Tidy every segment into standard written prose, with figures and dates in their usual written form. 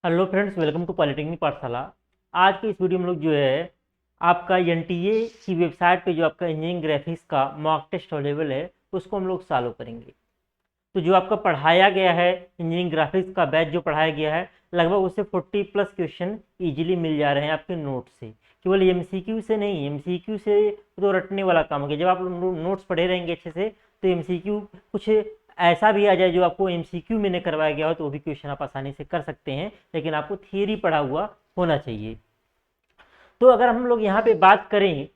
Hello friends, welcome to polytechnic Pathshala. आज के इस वीडियो में लोग जो है आपका एनटीए की वेबसाइट पे जो आपका इंजीनियरिंग ग्राफिक्स का मॉक टेस्ट अवेलेबल है उसको हम लोग सॉल्व करेंगे। तो जो आपका पढ़ाया गया है इंजीनियरिंग ग्राफिक्स का बैच जो पढ़ाया गया है लगभग उससे 40+ क्वेश्चन इजीली मिल जा रहे हैं आपके नोट से। केवल एमसीक्यू से नहीं, एमसीक्यू से तो रटने वाला काम हो गया। जब आप नोट्स पढ़े रहेंगे अच्छे से तो एमसीक्यू कुछ ऐसा भी आ जाए जो आपको एमसीक्यू में नहीं करवाया गया हो तो वो भी क्वेश्चन आप आसानी से कर सकते हैं, लेकिन आपको थियरी पढ़ा हुआ होना चाहिए। तो अगर हम लोग यहाँ पे बात करें,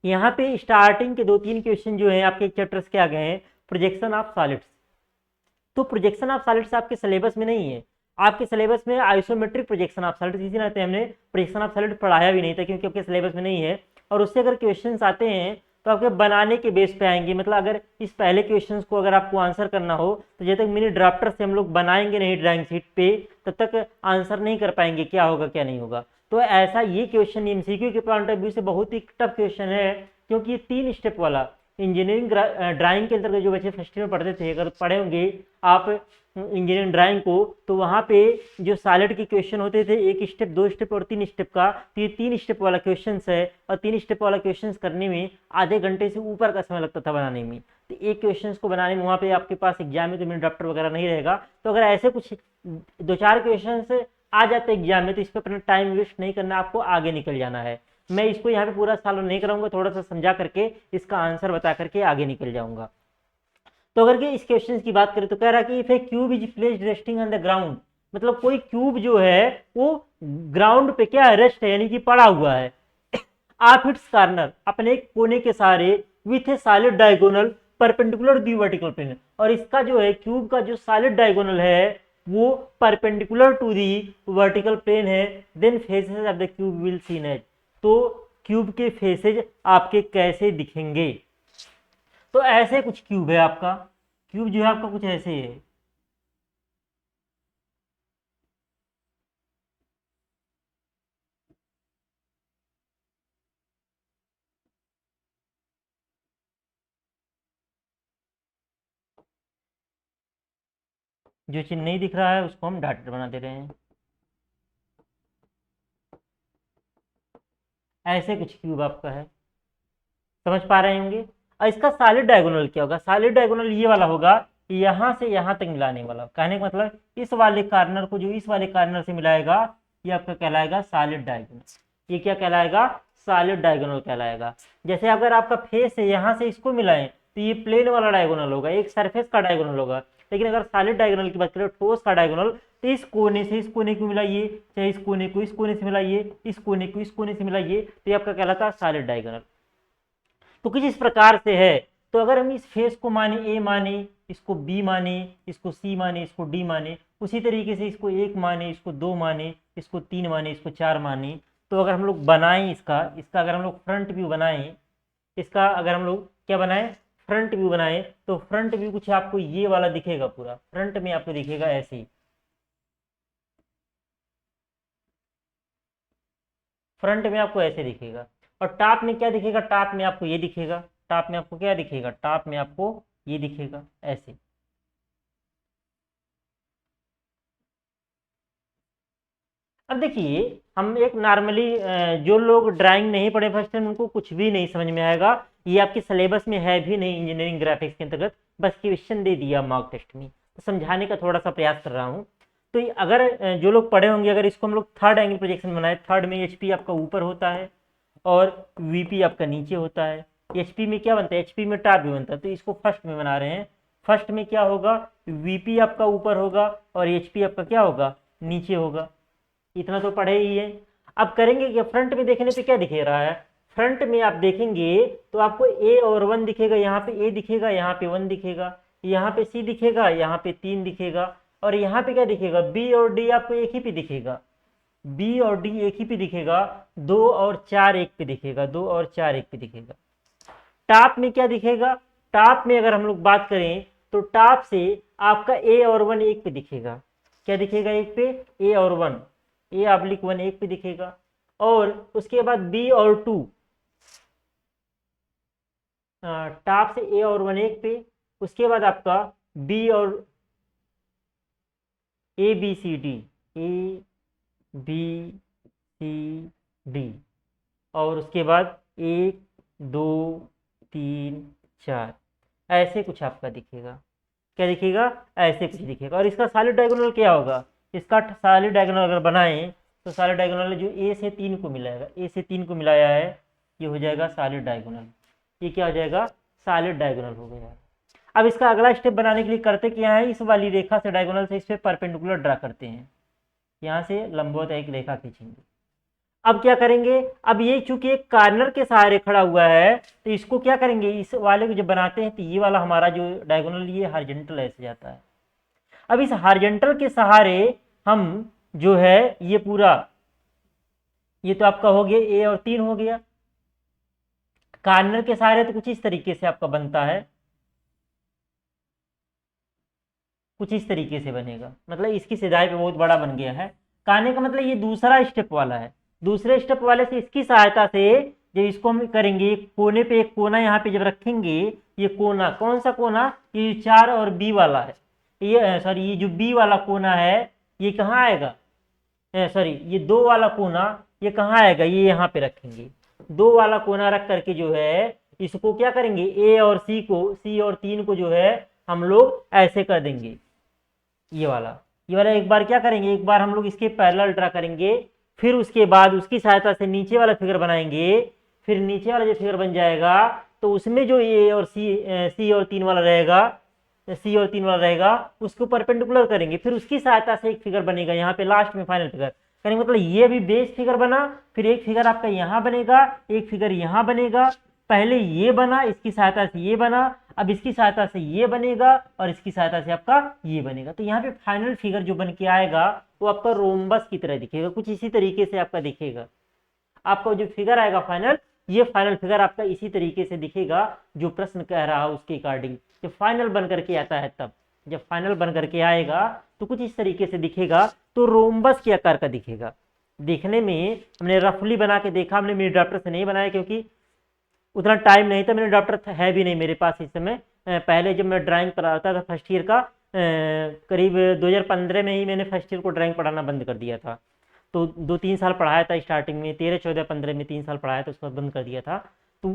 यहाँ पे स्टार्टिंग के 2-3 क्वेश्चन जो है आपके चैप्टर्स के आ गए हैं प्रोजेक्शन ऑफ सॉलिड्स। तो प्रोजेक्शन ऑफ सॉलिड्स आपके सिलेबस में नहीं है। आपके सिलेबस में आइसोमेट्रिक प्रोजेक्शन ऑफ सॉलिड्स, इसी नाते हमने प्रोजेक्शन ऑफ सॉलिड पढ़ाया भी नहीं था क्योंकि आपके सिलेबस में नहीं है। और उससे अगर क्वेश्चंस आते हैं तो आपके बनाने के बेस पे आएंगे। मतलब अगर इस पहले क्वेश्चन को अगर आपको आंसर करना हो तो जब तक मिनी ड्राफ्टर से हम लोग बनाएंगे नहीं ड्राइंग शीट पे तब तक आंसर नहीं कर पाएंगे क्या होगा क्या नहीं होगा। तो ऐसा ये क्वेश्चन एमसीक्यू के पॉइंट ऑफ व्यू से बहुत ही टफ क्वेश्चन है, क्योंकि ये 3 स्टेप वाला इंजीनियरिंग ड्राइंग के अंतर्गत जो बच्चे फर्स्ट ईयर में पढ़ते थे, अगर पढ़े होंगे आप इंजीनियरिंग ड्राइंग को, तो वहाँ पे जो सॉलिड के क्वेश्चन होते थे 1 स्टेप 2 स्टेप और 3 स्टेप का, तो ये 3 स्टेप वाला क्वेश्चन है। और 3 स्टेप वाला क्वेश्चन करने में आधे घंटे से ऊपर का समय लगता था बनाने में। तो एक क्वेश्चन को बनाने में वहाँ पे आपके पास एग्जाम में तो मिनी ड्राफ्टर वगैरह नहीं रहेगा। तो अगर ऐसे कुछ 2-4 क्वेश्चन आ जाते एग्जाम में तो इस पर अपना टाइम वेस्ट नहीं करना, आपको आगे निकल जाना है। मैं इसको यहाँ पे पूरा सॉल्व नहीं कराऊंगा, थोड़ा सा समझा करके इसका आंसर बता करके आगे निकल जाऊंगा। तो अगर कि इस क्वेश्चन की बात करें तो कह रहा है कि if A cube is placed resting on the ground, मतलब कोई क्यूब जो है वो ग्राउंड पे क्या है, रेस्ट है यानी कि पड़ा हुआ है। आप इट्स कार्नर, अपने कोने के सारे with a solid diagonal perpendicular the vertical plane, और इसका जो है क्यूब का जो सॉलिड डायगोनल है वो perpendicular to the vertical plane है। Then faces of the cube will seen as, तो क्यूब के फेसेज आपके कैसे दिखेंगे। तो ऐसे कुछ क्यूब है आपका, क्यूब जो है आपका कुछ ऐसे है। जो चिन्ह नहीं दिख रहा है उसको हम डॉटेड बना दे रहे हैं। ऐसे कुछ क्यूब आपका है, समझ पा रहे होंगे। और इसका सॉलिड डायगोनल क्या होगा, सॉलिड डायगोनल ये वाला होगा, यहां से यहां तक मिलाने वाला। कहने का मतलब इस वाले कार्नर को जो इस वाले कार्नर से मिलाएगा ये आपका कहलाएगा सॉलिड डायगोनल। ये क्या कहलाएगा, सॉलिड डायगोनल कहलाएगा। जैसे अगर आपका फेस है यहाँ से इसको मिलाएं तो ये प्लेन वाला डायगोनल होगा, एक सरफेस का डायगोनल होगा। लेकिन अगर सॉलिड डायगोनल की बात करें, ठोस का डायगोनल, तो इस कोने से इस कोने को मिलाइए, चाहे इस कोने को इस कोने से मिलाइए, इस कोने को इस कोने से मिलाइए, तो ये आपका कहलाता है सॉलिड डायगोनल। तो कुछ इस प्रकार से है। तो अगर हम इस फेस को माने ए माने, इसको बी माने, इसको सी माने, इसको डी माने, उसी तरीके से इसको 1 माने, इसको 2 माने, इसको 3 माने, इसको 4 माने, तो अगर हम लोग बनाएं इसका इसका अगर हम लोग फ्रंट व्यू बनाएं, इसका अगर हम लोग क्या बनाएं, फ्रंट व्यू बनाएं, तो फ्रंट व्यू कुछ आपको ये वाला दिखेगा, पूरा फ्रंट में आपको दिखेगा ऐसे ही। फ्रंट में आपको ऐसे दिखेगा। और टॉप में क्या दिखेगा, टॉप में आपको ये दिखेगा, टॉप में आपको क्या दिखेगा, टॉप में आपको ये दिखेगा ऐसे। अब देखिए, हम एक नॉर्मली जो लोग ड्राइंग नहीं पढ़े फर्स्ट टाइम उनको कुछ भी नहीं समझ में आएगा। ये आपके सिलेबस में है भी नहीं इंजीनियरिंग ग्राफिक्स के अंतर्गत, बस क्वेश्चन दे दिया मॉक टेस्ट में, तो समझाने का थोड़ा सा प्रयास कर रहा हूँ। तो अगर जो लोग पढ़े होंगे, अगर इसको हम लोग थर्ड एंगल प्रोजेक्शन बनाए, थर्ड में एचपी आपका ऊपर होता है और वीपी आपका नीचे होता है। एचपी में क्या बनता है, एचपी में टॉप भी बनता है, तो इसको फर्स्ट में बना रहे हैं। फर्स्ट में क्या होगा, वीपी आपका ऊपर होगा और एचपी आपका क्या होगा, नीचे होगा। इतना तो पढ़े ही है। अब करेंगे कि फ्रंट में देखने पे क्या दिखे रहा है, फ्रंट में आप देखेंगे तो आपको ए और 1 दिखेगा, यहाँ पे ए दिखेगा, यहाँ पे 1 दिखेगा, यहाँ पे सी दिखेगा, यहाँ पे 3 दिखेगा, और यहाँ पे क्या दिखेगा, बी और डी आपको एक ही पे दिखेगा, बी और डी एक ही पे दिखेगा, 2 और 4 एक पे दिखेगा, 2 और 4 एक पे दिखेगा। टॉप में क्या दिखेगा, टॉप में अगर हम लोग बात करें तो टॉप से आपका ए और 1 एक पे दिखेगा। क्या दिखेगा एक पे, ए और 1, ए/1 एक पे दिखेगा। और उसके बाद बी और 2, टॉप से ए और 1 एक पे, उसके बाद आपका बी और A B C D, A B C D, और उसके बाद 1 2 3 4, ऐसे कुछ आपका दिखेगा। क्या दिखेगा? ऐसे कुछ दिखेगा। और इसका सॉलिड डायगोनल क्या होगा? इसका सॉलिड डायगोनल अगर बनाएं तो सॉलिड डायगोनल जो ए से 3 को मिलाएगा, ए से 3 को मिलाया है, ये हो जाएगा सॉलिड डायगोनल। ये क्या हो जाएगा? सॉलिड डायगोनल हो गया। अब इसका अगला स्टेप बनाने के लिए करते क्या है, इस वाली रेखा से डायगोनल से इस पे परपेंडिकुलर ड्रा करते हैं। यहाँ से लंबवत एक रेखा खींचेंगे। अब क्या करेंगे, अब ये चूंकि एक कार्नर के सहारे खड़ा हुआ है तो इसको क्या करेंगे, इस वाले को जब बनाते हैं तो ये वाला हमारा जो डायगोनल ये हॉरिजॉन्टल ऐसे जाता है। अब इस हॉरिजॉन्टल के सहारे हम जो है ये पूरा, ये तो आपका हो गया ए और 3 हो गया। कार्नर के सहारे तो कुछ इस तरीके से आपका बनता है, कुछ इस तरीके से बनेगा, मतलब इसकी सिधाई पे बहुत बड़ा बन गया है। कहने का मतलब ये दूसरा स्टेप वाला है। दूसरे स्टेप वाले से इसकी सहायता से जब इसको हम करेंगे, कोने पे एक कोना यहाँ पे जब रखेंगे, ये कोना कौन सा कोना, ये 4 और बी वाला है, ये सॉरी ये जो बी वाला कोना है ये कहाँ आएगा, सॉरी ये 2 वाला कोना ये कहाँ आएगा, ये यहाँ पे रखेंगे। 2 वाला कोना रख करके जो है इसको क्या करेंगे, ए और सी को, सी और 3 को जो है हम लोग ऐसे कर देंगे। ये वाला एक बार क्या करेंगे, एक बार हम लोग इसके पैरेलल ड्रा करेंगे, फिर उसके बाद उसकी सहायता से नीचे वाला फिगर बनाएंगे। फिर नीचे वाला जो फिगर बन जाएगा तो उसमें जो ए और सी और 3 वाला रहेगा, सी और 3 वाला रहेगा, उसको परपेंडिकुलर करेंगे। फिर उसकी सहायता से एक फिगर बनेगा यहाँ पे लास्ट में फाइनल फिगर करेंगे। मतलब ये भी बेस फिगर बना, फिर एक फिगर आपका यहाँ बनेगा, एक फिगर यहाँ बनेगा। पहले ये बना, इसकी सहायता से ये बना, अब इसकी सहायता से ये बनेगा और इसकी सहायता से आपका ये बनेगा। तो यहाँ पे फाइनल फिगर जो बन के आएगा वो आपका रोम्बस की तरह दिखेगा, कुछ इसी तरीके से आपका दिखेगा। आपका जो फिगर आएगा फाइनल, ये फाइनल फिगर आपका इसी तरीके से दिखेगा जो प्रश्न कह रहा है उसके अकॉर्डिंग। जब फाइनल बन करके आता है तब, जब फाइनल बन करके आएगा तो कुछ इस तरीके से दिखेगा, तो रोम्बस के आकार का दिखेगा। देखने में हमने रफली बना के देखा, हमने मेरे डॉक्टर से नहीं बनाया क्योंकि उतना टाइम नहीं था, मेरे डॉक्टर है भी नहीं मेरे पास इस समय। पहले जब मैं ड्राइंग पढ़ाता था फर्स्ट ईयर का, करीब 2015 में ही मैंने फर्स्ट ईयर को ड्राइंग पढ़ाना बंद कर दिया था। तो 2-3 साल पढ़ाया था स्टार्टिंग में, 13, 14, 15 में 3 साल पढ़ाया था, उसके बाद बंद कर दिया था। तो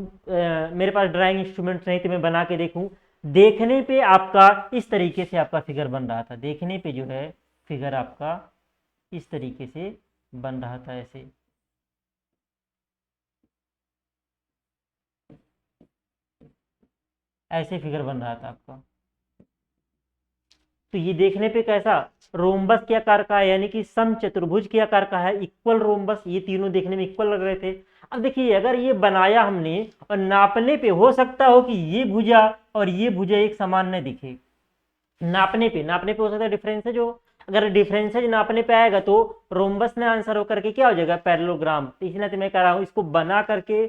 मेरे पास ड्राइंग इंस्ट्रूमेंट्स नहीं थे मैं बना के देखूं। देखने पे आपका इस तरीके से आपका फिगर बन रहा था, देखने पे जो है फिगर आपका इस तरीके से बन रहा था, ऐसे ऐसे फिगर बन रहा था आपका। तो ये देखने पे कैसा, रोम्बस के आकार का है, यानी कि समचतुर्भुज के आकार का है, इक्वल रोम्बस। ये तीनों देखने में इक्वल लग रहे थे। अब देखिए अगर ये बनाया हमने और नापने पे हो सकता हो कि ये भुजा और ये भुजा एक समान न दिखे। नापने पे हो सकता है डिफरेंसेज हो, अगर डिफरेंसेज नापने पे आएगा तो रोम्बस में आंसर होकर के क्या हो जाएगा, पैरेललोग्राम। तो इसलिए मैं कह रहा हूँ इसको बना करके,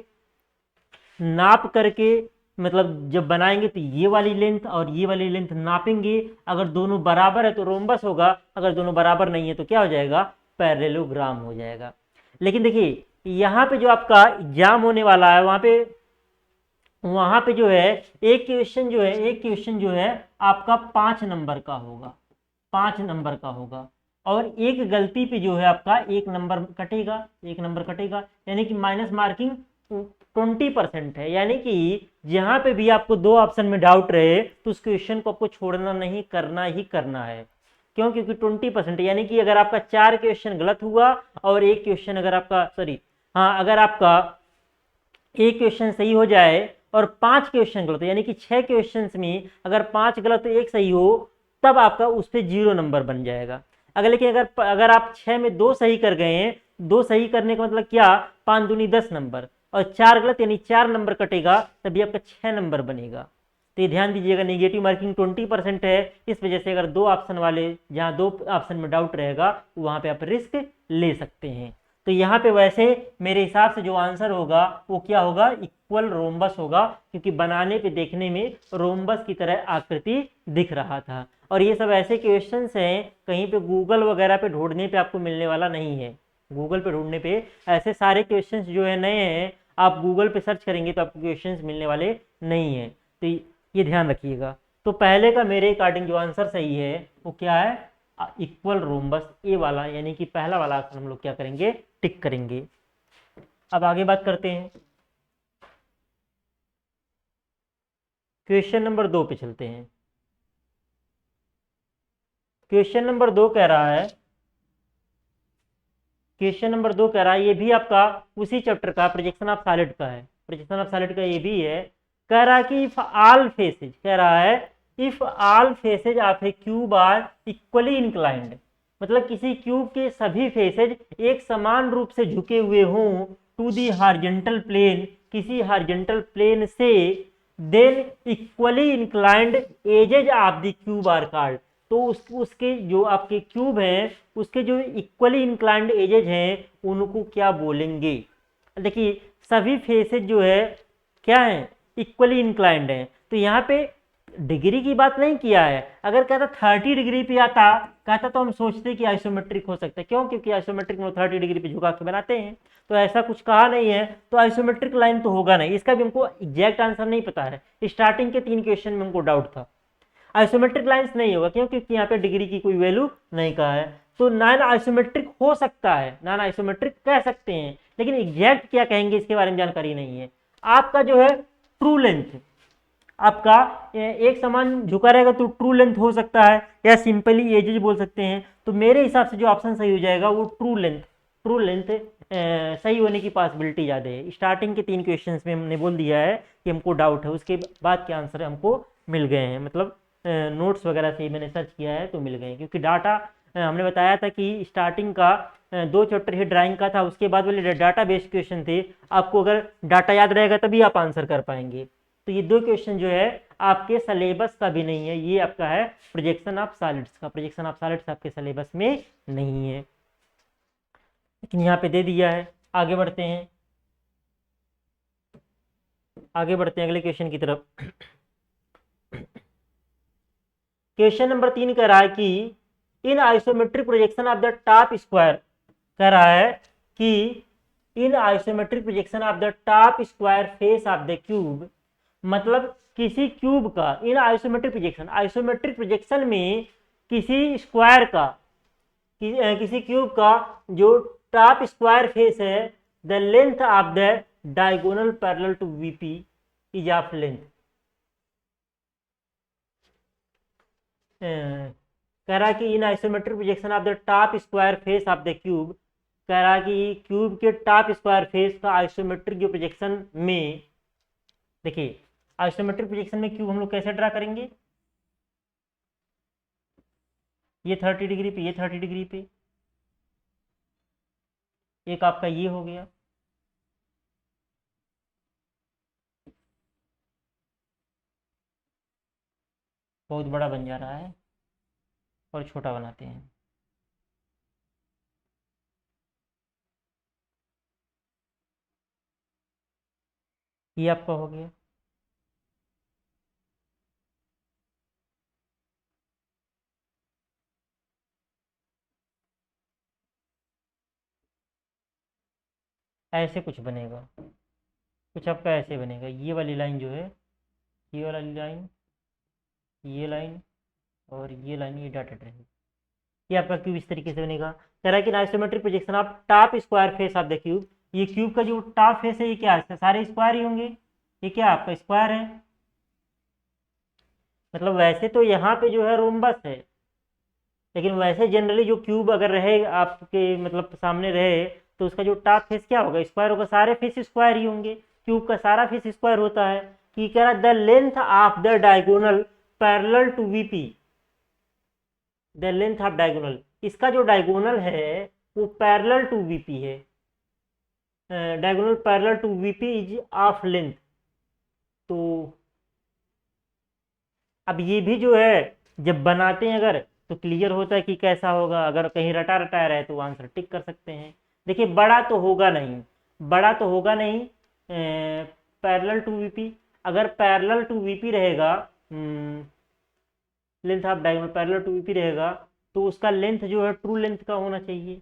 नाप करके, मतलब जब बनाएंगे तो ये वाली लेंथ और ये वाली लेंथ नापेंगे। अगर दोनों बराबर है तो रोम्बस होगा, अगर दोनों बराबर नहीं है तो क्या हो जाएगा, पैरेललोग्राम हो जाएगा। लेकिन देखिए यहाँ पे जो आपका एग्जाम होने वाला है वहां पे जो है एक क्वेश्चन जो है आपका 5 नंबर का होगा, 5 नंबर का होगा। और एक गलती पे जो है आपका 1 नंबर कटेगा, 1 नंबर कटेगा, यानी कि माइनस मार्किंग 20% है। यानी कि जहां पे भी आपको 2 ऑप्शन में डाउट रहे तो उस क्वेश्चन को आपको छोड़ना नहीं, करना ही करना है। क्यों? क्योंकि 20%, यानी कि अगर आपका 4 क्वेश्चन गलत हुआ और एक क्वेश्चन अगर आपका अगर आपका एक क्वेश्चन सही हो जाए और 5 क्वेश्चन गलत, यानी कि 6 क्वेश्चन में अगर 5 गलत एक सही हो तब आपका उस पर 0 नंबर बन जाएगा। लेकिन अगर आप 6 में 2 सही कर गए हैं, 2 सही करने का मतलब क्या, 5 दूनी 10 नंबर, और 4 गलत यानी 4 नंबर कटेगा, तभी आपका 6 नंबर बनेगा। तो ये ध्यान दीजिएगा, नेगेटिव मार्किंग 20% है। इस वजह से अगर 2 ऑप्शन वाले, जहाँ 2 ऑप्शन में डाउट रहेगा वहां पे आप रिस्क ले सकते हैं। तो यहाँ पे वैसे मेरे हिसाब से जो आंसर होगा वो क्या होगा, इक्वल रोम्बस होगा, क्योंकि बनाने पे देखने में रोम्बस की तरह आकृति दिख रहा था। और ये सब ऐसे क्वेश्चंस हैं कहीं पे गूगल वगैरह पे ढूंढने पे आपको मिलने वाला नहीं है। गूगल पे ढूंढने पे ऐसे सारे क्वेश्चंस जो है नए हैं, आप गूगल पे सर्च करेंगे तो आपको क्वेश्चंस मिलने वाले नहीं है। तो ये ध्यान रखिएगा। तो पहले का मेरे अकॉर्डिंग जो आंसर सही है वो क्या है, इक्वल रोम्बस ए वाला, यानी कि पहला वाला ऑप्शन हम लोग क्या करेंगे, टिक करेंगे। अब आगे बात करते हैं, क्वेश्चन नंबर 2 पे चलते हैं। क्वेश्चन नंबर 2 कह रहा है, क्वेश्चन नंबर 2 कह रहा है, ये भी आपका उसी चैप्टर का प्रोजेक्शन ऑफ सॉलिड का है, प्रोजेक्शन ऑफ सॉलिड का ये भी है। कह रहा है कि इफ ऑल फेसेज, कह रहा है if all faces of a cube are equally inclined, मतलब किसी क्यूब के सभी फेसेज एक समान रूप से झुके हुए हों टू दी हॉरिजॉन्टल प्लेन, किसी हॉरिजॉन्टल प्लेन से, then equally inclined edges of the cube are called, तो उसके जो आपके क्यूब हैं उसके जो इक्वली इंक्लाइंड एजेज हैं उनको क्या बोलेंगे। देखिए सभी फेसेज जो है क्या है, इक्वली इंक्लाइंड है, तो यहाँ पे डिग्री की बात नहीं किया है। अगर कहता 30 डिग्री पे आता कहता तो हम सोचते कि आइसोमेट्रिक हो सकता है, क्यों, क्योंकि आइसोमेट्रिक में 30 डिग्री पे झुका के बनाते हैं, तो ऐसा कुछ कहा नहीं है, तो आइसोमेट्रिक लाइन तो होगा नहीं। इसका भी हमको एग्जैक्ट आंसर नहीं पता है, स्टार्टिंग के 3 क्वेश्चन में हमको डाउट था, आइसोमेट्रिक लाइंस नहीं होगा, क्यों, क्योंकि यहाँ पे डिग्री की कोई वैल्यू नहीं कहा है। तो नॉन आइसोमेट्रिक हो सकता है, नॉन आइसोमेट्रिक कह सकते हैं, लेकिन एग्जैक्ट क्या कहेंगे इसके बारे में जानकारी नहीं है। आपका जो है ट्रू लेंथ, आपका एक समान झुका रहेगा तो ट्रू लेंथ हो सकता है, या सिंपली एजेज बोल सकते हैं। तो मेरे हिसाब से जो ऑप्शन सही हो जाएगा वो ट्रू लेंथ, ट्रू लेंथ सही होने की पॉसिबिलिटी ज़्यादा है। स्टार्टिंग के 3 क्वेश्चंस में हमने बोल दिया है कि हमको डाउट है, उसके बाद के आंसर हमको मिल गए हैं, मतलब नोट्स वगैरह से मैंने सर्च किया है तो मिल गए, क्योंकि डाटा हमने बताया था कि स्टार्टिंग का 2 चैप्टर ही ड्राइंग का था, उसके बाद वाले डाटा बेस्ड क्वेश्चन थे। आपको अगर डाटा याद रहेगा तभी आप आंसर कर पाएंगे। तो ये 2 क्वेश्चन जो है आपके सिलेबस का भी नहीं है, ये आपका है प्रोजेक्शन ऑफ सॉलिड्स का, प्रोजेक्शन ऑफ सॉलिड्स आपके सिलेबस में नहीं है, लेकिन यहाँ पे दे दिया है। आगे बढ़ते हैं, आगे बढ़ते हैं अगले क्वेश्चन की तरफ। क्वेश्चन नंबर 3 कह रहा है कि in isometric projection of the top square, कह रहा है कि in isometric projection of the top square face of the cube, मतलब किसी क्यूब का in isometric projection, isometric projection में किसी स्क्वायर का, किसी क्यूब का जो टॉप स्क्वायर फेस है, the length of the diagonal parallel to VP is of length. कह रहा कि in isometric projection of the top square face of the cube, कह रहा कि क्यूब के टॉप स्क्वायर फेस का आइसोमेट्रिक जो प्रोजेक्शन में, देखिए आइसोमेट्रिक प्रोजेक्शन में क्यूब हम लोग कैसे ड्रा करेंगे, ये 30 डिग्री पे, ये 30 डिग्री पे, एक आपका ये हो गया, बहुत बड़ा बन जा रहा है, और छोटा बनाते हैं, ये आपका हो गया। ऐसे कुछ बनेगा, कुछ आपका ऐसे बनेगा, ये वाली लाइन जो है, ये वाली लाइन, ये लाइन और ये लाइन, ये डॉटेड रहेगी, ये आपका क्यूब इस तरीके से बनेगा। कह रहा है कि isometric projection of top square face of the cube, ये क्यूब का जो टॉप फेस है ये क्या है, सारे स्क्वायर ही होंगे, ये क्या आपका स्क्वायर है, मतलब वैसे तो यहाँ पे जो है रोम्बस है, लेकिन वैसे जनरली जो क्यूब अगर रहे आपके मतलब सामने रहे तो उसका जो टॉप फेस क्या होगा, स्क्वायर होगा, सारे फेस स्क्वायर ही होंगे, क्यूब का सारा फेस स्क्वायर होता है। कि कह रहा the length of the diagonal parallel to VP, the length of diagonal, इसका जो डायगोनल है वो पैरेलल टू वीपी है, diagonal parallel to VP is of length. तो अब ये भी जो है जब बनाते हैं अगर तो क्लियर होता है कि कैसा होगा, अगर कहीं रटा रटाया रहे तो आंसर टिक कर सकते हैं। देखिए बड़ा तो होगा नहीं, बड़ा तो होगा नहीं, पैरेलल टू वीपी, अगर पैरेलल टू वीपी रहेगा, length of diagonal parallel to VP रहेगा तो उसका लेंथ जो है ट्रू लेंथ का होना चाहिए।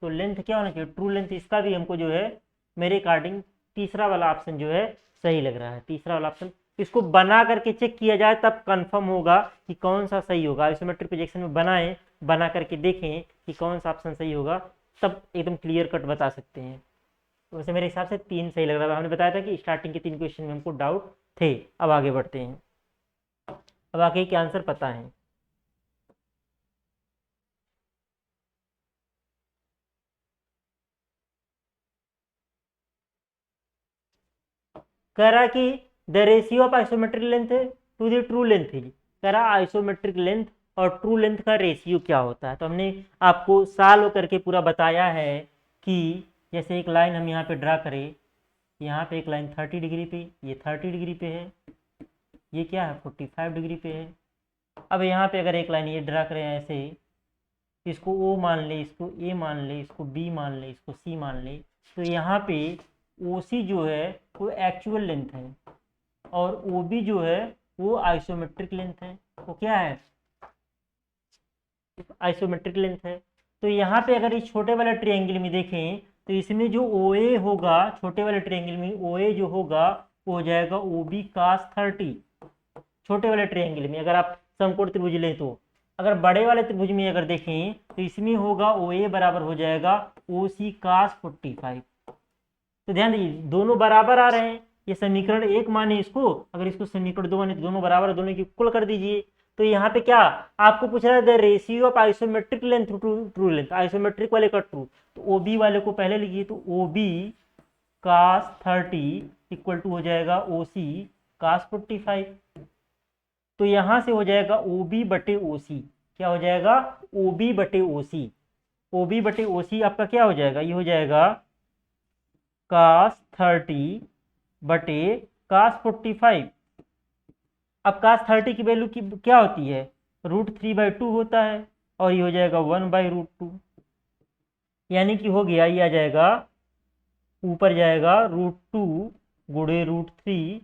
तो लेंथ क्या होना चाहिए, ट्रू लेंथ, इसका भी हमको जो है मेरे अकॉर्डिंग तीसरा वाला ऑप्शन जो है सही लग रहा है, तीसरा वाला ऑप्शन इसको बना करके चेक किया जाए तब कंफर्म होगा कि कौन सा सही होगा। आइसोमेट्रिक प्रोजेक्शन में बनाएं, बना करके देखें कि कौन सा ऑप्शन सही होगा, तब एकदम क्लियर कट बता सकते हैं। तो वैसे मेरे हिसाब से 3 सही लग रहा था। हमने बताया था कि स्टार्टिंग के 3 क्वेश्चन में हमको डाउट थे। अब आगे बढ़ते हैं, अब आगे के आंसर पता है। कह रहा कि the ratio of isometric length to the true length is, कह रहा आइसोमेट्रिक लेंथ और ट्रू लेंथ का रेशियो क्या होता है। तो हमने आपको सॉल्व करके पूरा बताया है कि जैसे एक लाइन हम यहाँ पे ड्रा करें, यहाँ पे एक लाइन 30 डिग्री पे, ये 30 डिग्री पे है, ये क्या है 45 डिग्री पे है। अब यहाँ पे अगर एक लाइन ये ड्रा करें ऐसे, इसको ओ मान ले, इसको ए मान ले, इसको बी मान ले, इसको सी मान ले, तो यहाँ पे ओ सी जो है वो एक्चुअल लेंथ है और ओ बी जो है वो आइसोमेट्रिक लेंथ है। वो क्या है, आइसोमेट्रिक लेंथ है। तो यहाँ पे अगर इस छोटे वाले ट्रायंगल में देखें तो इसमें जो ओ ए होगा, छोटे वाले ट्रायंगल में ओ ए जो होगा वो हो जाएगा ओ बी कास 30, छोटे वाले ट्रायंगल में। अगर आप समकोण त्रिभुज लें तो अगर बड़े वाले त्रिभुज में अगर देखें तो इसमें होगा ओ ए बराबर हो जाएगा ओ सी कास 45। तो ध्यान दीजिए दोनों बराबर आ रहे हैं, ये समीकरण 1 माने इसको, अगर इसको समीकरण 2 माने तो दोनों बराबर है, दोनों की इक्वल कर दीजिए। तो यहाँ पे क्या आपको पूछ रहा है, the ratio of isometric length to true length, isometric वाले का ट्रू, तो ओ बी वाले को पहले लिखिए, तो O B cos 30 equal to हो जाएगा ओ सी कास 45। तो यहां से हो जाएगा ओ बी बटे ओ सी, क्या हो जाएगा ओ बी बटे ओ सी, ओ बी बटे ओ सी आपका क्या हो जाएगा, ये हो जाएगा कास 30 बटे कास 45। अब कास 30 की वैल्यू की क्या होती है, √3/2 होता है, और ये हो जाएगा 1/√2, यानी कि हो गया, ये आ जाएगा ऊपर जाएगा √2 गुणे √3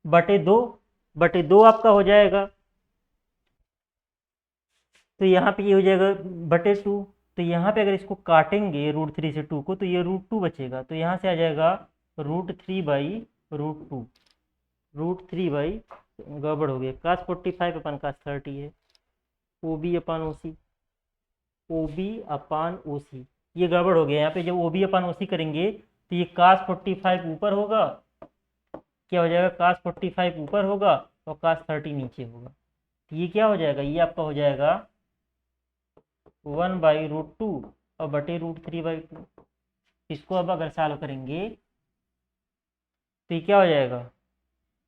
बटे दो आपका हो जाएगा। तो यहाँ पे ये हो जाएगा बटे 2। तो यहाँ पे अगर इसको काटेंगे √3 से 2 को तो ये √2 बचेगा, तो यहाँ से आ जाएगा √3/√2, √3 गड़बड़ हो गया, कास 45 अपन कास 30 है, ओ बी अपान ओ सी, ओ बी अपान ओ सी, ये गड़बड़ हो गया। यहाँ पे जब ओ बी अपान ओ सी करेंगे तो ये कास 45 ऊपर होगा, क्या हो जाएगा कास 45 ऊपर होगा और कास 30 नीचे होगा। तो ये क्या हो जाएगा, ये आपका हो जाएगा 1/√2 और बटे √3/2। इसको अब अगर सॉल्व करेंगे तो ये क्या हो जाएगा,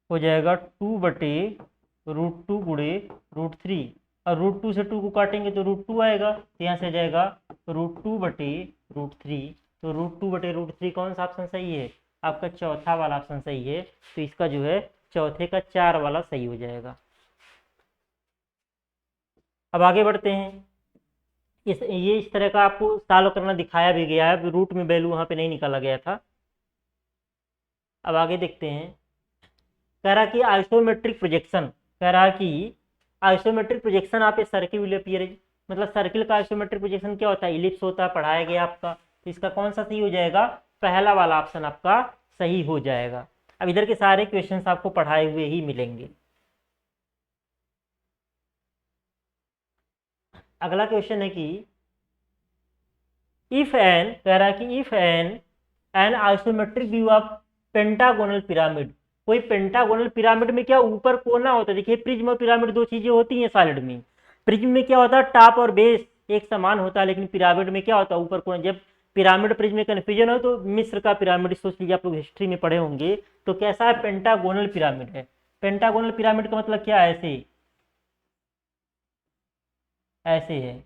हो जाएगा 2/√2 गुणे √3, और √2 से 2 को काटेंगे तो √2 आएगा, तो यहाँ से आ जाएगा √2/√3। तो √2/√3 कौन सा ऑप्शन सही है, आपका चौथा वाला ऑप्शन सही है। तो इसका जो है चौथे का 4 वाला सही हो जाएगा। अब आगे बढ़ते हैं, इस तरह का आपको सॉल्व करना दिखाया भी गया है, रूट में वैल्यू वहां पे नहीं निकाला गया था। अब आगे देखते हैं, कह रहा कि आइसोमेट्रिक प्रोजेक्शन, कह रहा कि आइसोमेट्रिक प्रोजेक्शन आप सर्किल विल अपीयर, मतलब सर्किल का आइसोमेट्रिक प्रोजेक्शन क्या होता है, इलिप्स होता है, पढ़ाया गया आपका। तो इसका कौन सा सही हो जाएगा, पहला वाला ऑप्शन आपका सही हो जाएगा। अब इधर के सारे क्वेश्चंस आपको पढ़ाए हुए ही मिलेंगे। अगला क्वेश्चन है कि इफ एन, कह रहा है कि if an isometric view of pentagonal pyramid, कोई पेंटागोनल पिरामिड में क्या ऊपर कोना होता है, देखिए प्रिज्म और पिरामिड दो चीजें होती हैं सॉलिड में। प्रिज्म में क्या होता है, टॉप और बेस एक समान होता है, लेकिन पिरामिड में क्या होता है ऊपर कोना। जब पिरामिड प्रिज्म में कन्फ्यूजन हो तो मिस्र का पिरामिड सोच लीजिए, आप लोग हिस्ट्री में पढ़े होंगे। तो कैसा है, पेंटागोनल पिरामिड है। पेंटागोनल पिरामिड का मतलब क्या है, ऐसे ऐसे है,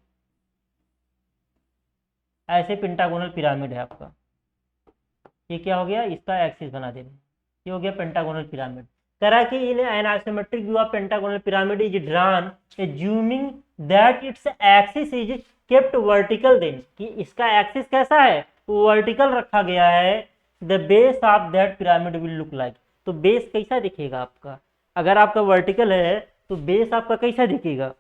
ऐसे पेंटागोनल पिरामिड है आपका। ये क्या हो गया, इसका एक्सिस बना देना, ये हो गया पेंटागोनल पिरामिड। कह रहा है कि in an isometric view of pentagonal pyramid is drawn assuming that its axis is kept vertical, then कि इसका एक्सिस कैसा है, वो वर्टिकल रखा गया है। The base of that pyramid will look like, तो बेस कैसा दिखेगा आपका, अगर आपका वर्टिकल है तो बेस आपका कैसा दिखेगा,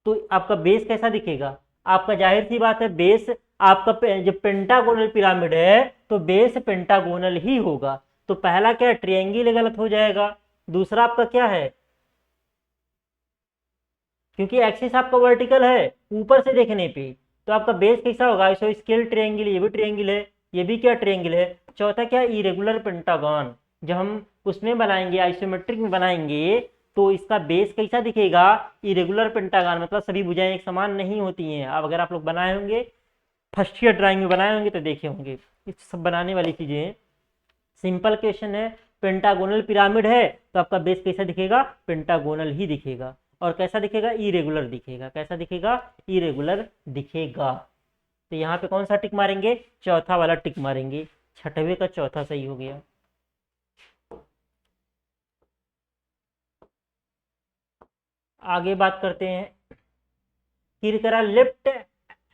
तो आपका बेस कैसा दिखेगा, आपका जाहिर सी बात है बेस आपका जब पेंटागोनल पिरामिड है तो बेस पेंटागोनल ही होगा। तो पहला क्या है, ट्रायंगल गलत हो जाएगा। दूसरा आपका क्या है, क्योंकि एक्सिस आपका वर्टिकल है ऊपर से देखने पे, तो आपका बेस कैसा होगा, आइसोस्केल ट्रायंगल, ये भी ट्रायंगल है, ये भी क्या ट्रायंगल है। चौथा क्या, इरेगुलर पेंटागन। जब हम उसमें बनाएंगे, आइसोमेट्रिक में बनाएंगे, तो इसका बेस कैसा दिखेगा, इरेगुलर पेंटागन, मतलब सभी भुजाएं एक समान नहीं होती हैं। अब अगर आप लोग बनाए होंगे, फर्स्ट ईयर ड्राइंग में बनाए होंगे तो देखे होंगे, इस सब बनाने वाली चीजें। सिंपल क्वेश्चन है, पेंटागोनल पिरामिड है तो आपका बेस कैसा दिखेगा, पेंटागोनल ही दिखेगा। और कैसा दिखेगा, इरेगुलर दिखेगा। कैसा दिखेगा, इरेगुलर दिखेगा। तो यहाँ पे कौन सा टिक मारेंगे, चौथा वाला टिक मारेंगे। छठवें का चौथा सही हो गया। आगे बात करते हैं, किरकरा left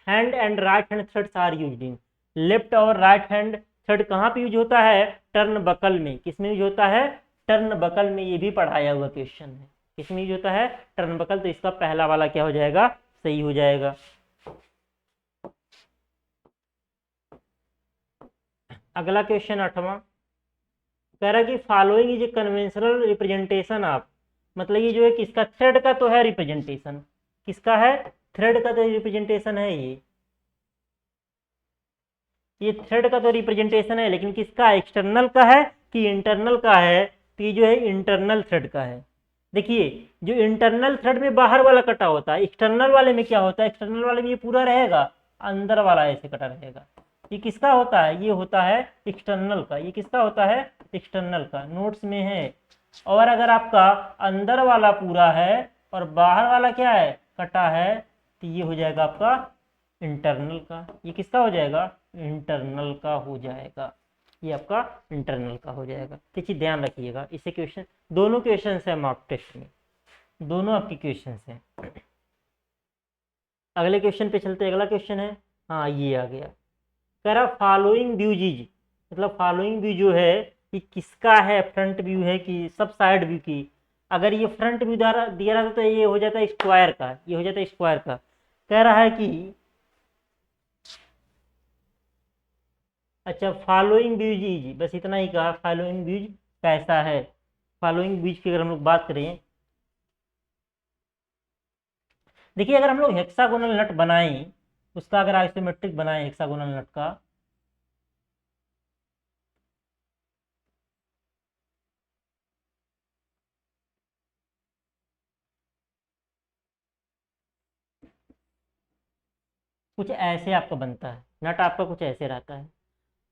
hand and right hand threads are used in. Left और राइट हैंड थ्रेड कहाँ पे यूज होता है, टर्न बकल में। किसमें यूज होता है, टर्न बकल में। ये भी पढ़ाया हुआ क्वेश्चन है, किसमें यूज होता है, टर्न बकल। तो इसका पहला वाला क्या हो जाएगा, सही हो जाएगा। अगला क्वेश्चन 8वां, कह रहा है कि following is a conventional representation of, मतलब ये जो है किसका, थ्रेड का तो है रिप्रेजेंटेशन, किसका है, थ्रेड का तो रिप्रेजेंटेशन है ये थ्रेड का तो रिप्रेजेंटेशन है, लेकिन किसका, एक्सटर्नल का है कि इंटरनल का है, तो ये जो है इंटरनल थ्रेड का है। देखिए, जो इंटरनल थ्रेड में बाहर वाला कटा होता है, एक्सटर्नल वाले में क्या होता है, एक्सटर्नल वाले में ये पूरा रहेगा, अंदर वाला ऐसे कटा रहेगा। ये किसका होता है, ये होता है एक्सटर्नल का। ये किसका होता है, एक्सटर्नल का, नोट्स में है। और अगर आपका अंदर वाला पूरा है और बाहर वाला क्या है, कटा है, तो ये हो जाएगा आपका इंटरनल का। ये किसका हो जाएगा, इंटरनल का हो जाएगा। ये आपका इंटरनल का हो जाएगा। तो चीज ध्यान रखिएगा, इससे क्वेश्चन, दोनों क्वेश्चन है मॉक टेस्ट में, दोनों आपके क्वेश्चन हैं। अगले क्वेश्चन पे चलते हैं। अगला क्वेश्चन है, हाँ ये आ गया, कह रहा फॉलोइंग व्यूज इज, मतलब फॉलोइंग व्यू जो है कि किसका है, फ्रंट व्यू है कि सब साइड व्यू की। अगर ये फ्रंट व्यू दिया रहता तो ये हो जाता है स्क्वायर का, ये हो जाता है स्क्वायर का। कह रहा है कि अच्छा, फॉलोइंग व्यूज इज, बस इतना ही कहा, फॉलोइंग व्यूज कैसा है। फॉलोइंग व्यूज की अगर हम लोग बात करें, देखिए अगर हम लोग हेक्सागोनल नट बनाएं, उसका अगर आइसोमेट्रिक बनाएं हेक्सागोनल नट का, कुछ ऐसे आपका बनता है नट, आपका कुछ ऐसे रहता है।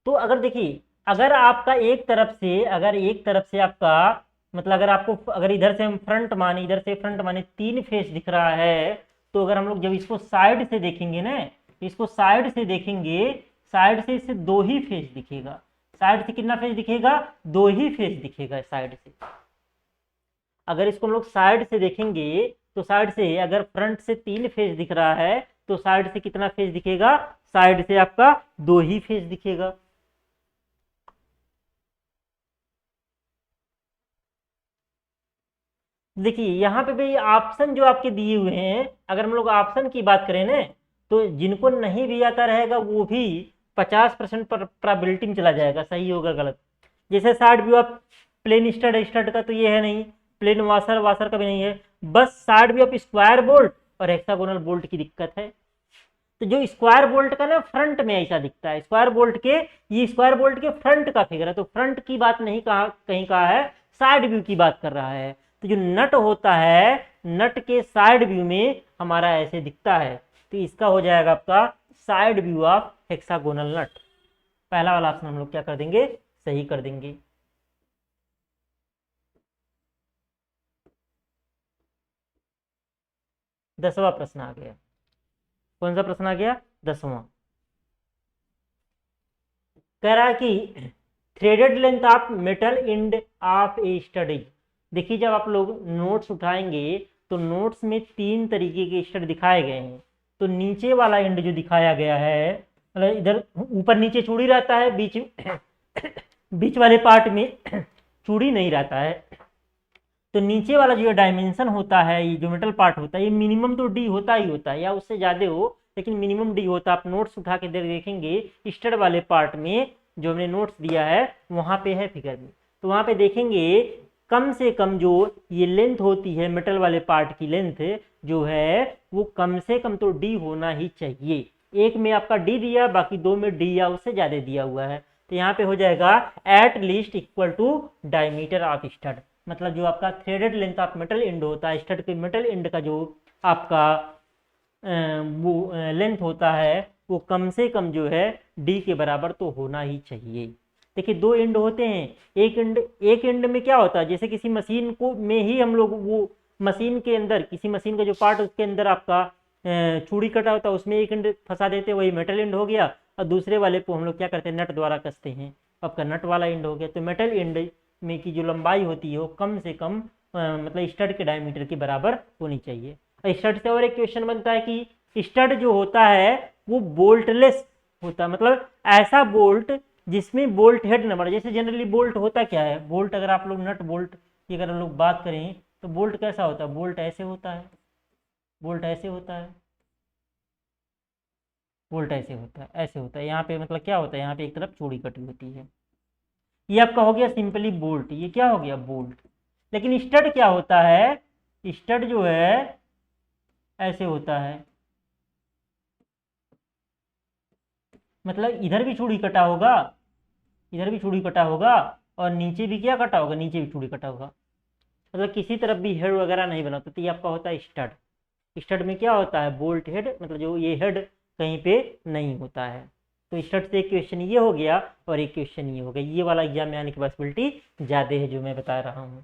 तो अगर देखिए, अगर आपका एक तरफ से, अगर एक तरफ से आपका, मतलब अगर आपको, अगर इधर से हम फ्रंट माने, इधर से फ्रंट माने, 3 फेस दिख रहा है, तो अगर हम लोग जब इसको साइड से देखेंगे ना, इसको साइड से देखेंगे, साइड से इससे 2 ही फेस दिखेगा। साइड से कितना फेस दिखेगा, 2 ही फेस दिखेगा साइड से। अगर इसको हम लोग साइड से देखेंगे, तो साइड से अगर फ्रंट से 3 फेस दिख रहा है, तो साइड से कितना फेस दिखेगा, साइड से आपका 2 ही फेस दिखेगा। देखिए यहाँ पे भाई ऑप्शन जो आपके दिए हुए हैं, अगर हम लोग ऑप्शन की बात करें ना, तो जिनको नहीं भी आता रहेगा वो भी 50% प्रोबेबिलिटी में चला जाएगा, सही होगा गलत। जैसे साइड व्यू आप, प्लेन स्टड, स्टड का तो ये है नहीं, प्लेन वाशर, वाशर का भी नहीं है, बस साइड व्यू आप स्क्वायर बोल्ट और हेक्सागोनल बोल्ट की दिक्कत है। तो जो स्क्वायर बोल्ट का ना फ्रंट में ऐसा दिखता है, स्क्वायर बोल्ट के, ये स्क्वायर बोल्ट के फ्रंट का फिगर है, तो फ्रंट की बात नहीं कहा, कहीं कहा है, साइड व्यू की बात कर रहा है। तो जो नट होता है, नट के साइड व्यू में हमारा ऐसे दिखता है, तो इसका हो जाएगा आपका side view of hexagonal nut. पहला वाला ऑप्शन हम लोग क्या कर देंगे, सही कर देंगे। दसवां प्रश्न आ गया, कौन सा प्रश्न आ गया, 10वां। कह रहा है कि threaded length of metal end of A study. देखिए जब आप लोग नोट्स उठाएंगे, तो नोट्स में 3 तरीके के स्टड दिखाए गए हैं। तो नीचे वाला एंड जो दिखाया गया है, मतलब इधर ऊपर नीचे चूड़ी रहता है, बीच बीच वाले पार्ट में चूड़ी नहीं रहता है। तो नीचे वाला जो डायमेंशन होता है, ये जो मेटल पार्ट होता है, ये मिनिमम तो डी होता ही होता है, या उससे ज्यादा हो, लेकिन मिनिमम डी होता है। आप नोट्स उठा के देखेंगे, स्टड वाले पार्ट में जो हमने नोट्स दिया है वहाँ पे है फिगर में। तो वहाँ पे देखेंगे कम से कम जो ये लेंथ होती है मेटल वाले पार्ट की लेंथ जो है वो कम से कम तो डी होना ही चाहिए। एक में आपका डी दिया, बाकी दो में डी या उससे ज़्यादा दिया हुआ है। तो यहाँ पे हो जाएगा at least equal to diameter of stud, मतलब जो आपका threaded length of metal end होता है, स्टड के मेटल एंड का जो आपका वो लेंथ होता है वो कम से कम जो है डी के बराबर तो होना ही चाहिए। देखिए दो एंड होते हैं, एक एंड में क्या होता है, जैसे किसी मशीन को में ही हम लोग वो मशीन के अंदर किसी मशीन का जो पार्ट उसके अंदर आपका चूड़ी कटा होता है उसमें एक एंड फंसा देते हैं, वही मेटल एंड हो गया, और दूसरे वाले को हम लोग क्या करते हैं नट द्वारा कसते हैं, आपका नट वाला एंड हो गया। तो मेटल एंड में की जो लंबाई होती है वो कम से कम मतलब स्टड के डायमीटर के बराबर होनी चाहिए। स्टड से और एक क्वेश्चन बनता है कि स्टड जो होता है वो बोल्टलेस होता है, मतलब ऐसा बोल्ट जिसमें बोल्ट हेड न बढ़े। जैसे जनरली बोल्ट होता क्या है, बोल्ट अगर आप लोग नट बोल्ट की अगर हम लोग बात करें तो बोल्ट कैसा होता है, बोल्ट ऐसे होता है, बोल्ट ऐसे होता है, बोल्ट ऐसे होता है, ऐसे होता है। यहाँ पे मतलब क्या होता है, यहाँ पे एक तरफ चूड़ी कटी होती है। ये आपका हो गया सिंपली बोल्ट, ये क्या हो गया बोल्ट। लेकिन स्टड क्या होता है, स्टड जो है ऐसे होता है, मतलब इधर भी चूड़ी कटा होगा, इधर भी चूड़ी कटा होगा, और नीचे भी क्या कटा होगा, नीचे भी चूड़ी कटा होगा, मतलब किसी तरफ भी हेड वगैरह नहीं बना। तो ये आपका होता है स्टड। स्टड में क्या होता है बोल्ट हेड, मतलब जो ये हेड कहीं पे नहीं होता है। तो स्टड से एक क्वेश्चन ये हो गया और एक क्वेश्चन ये हो गया, ये वाला एग्जाम में आने की पॉसिबिलिटी ज्यादा है जो मैं बता रहा हूँ।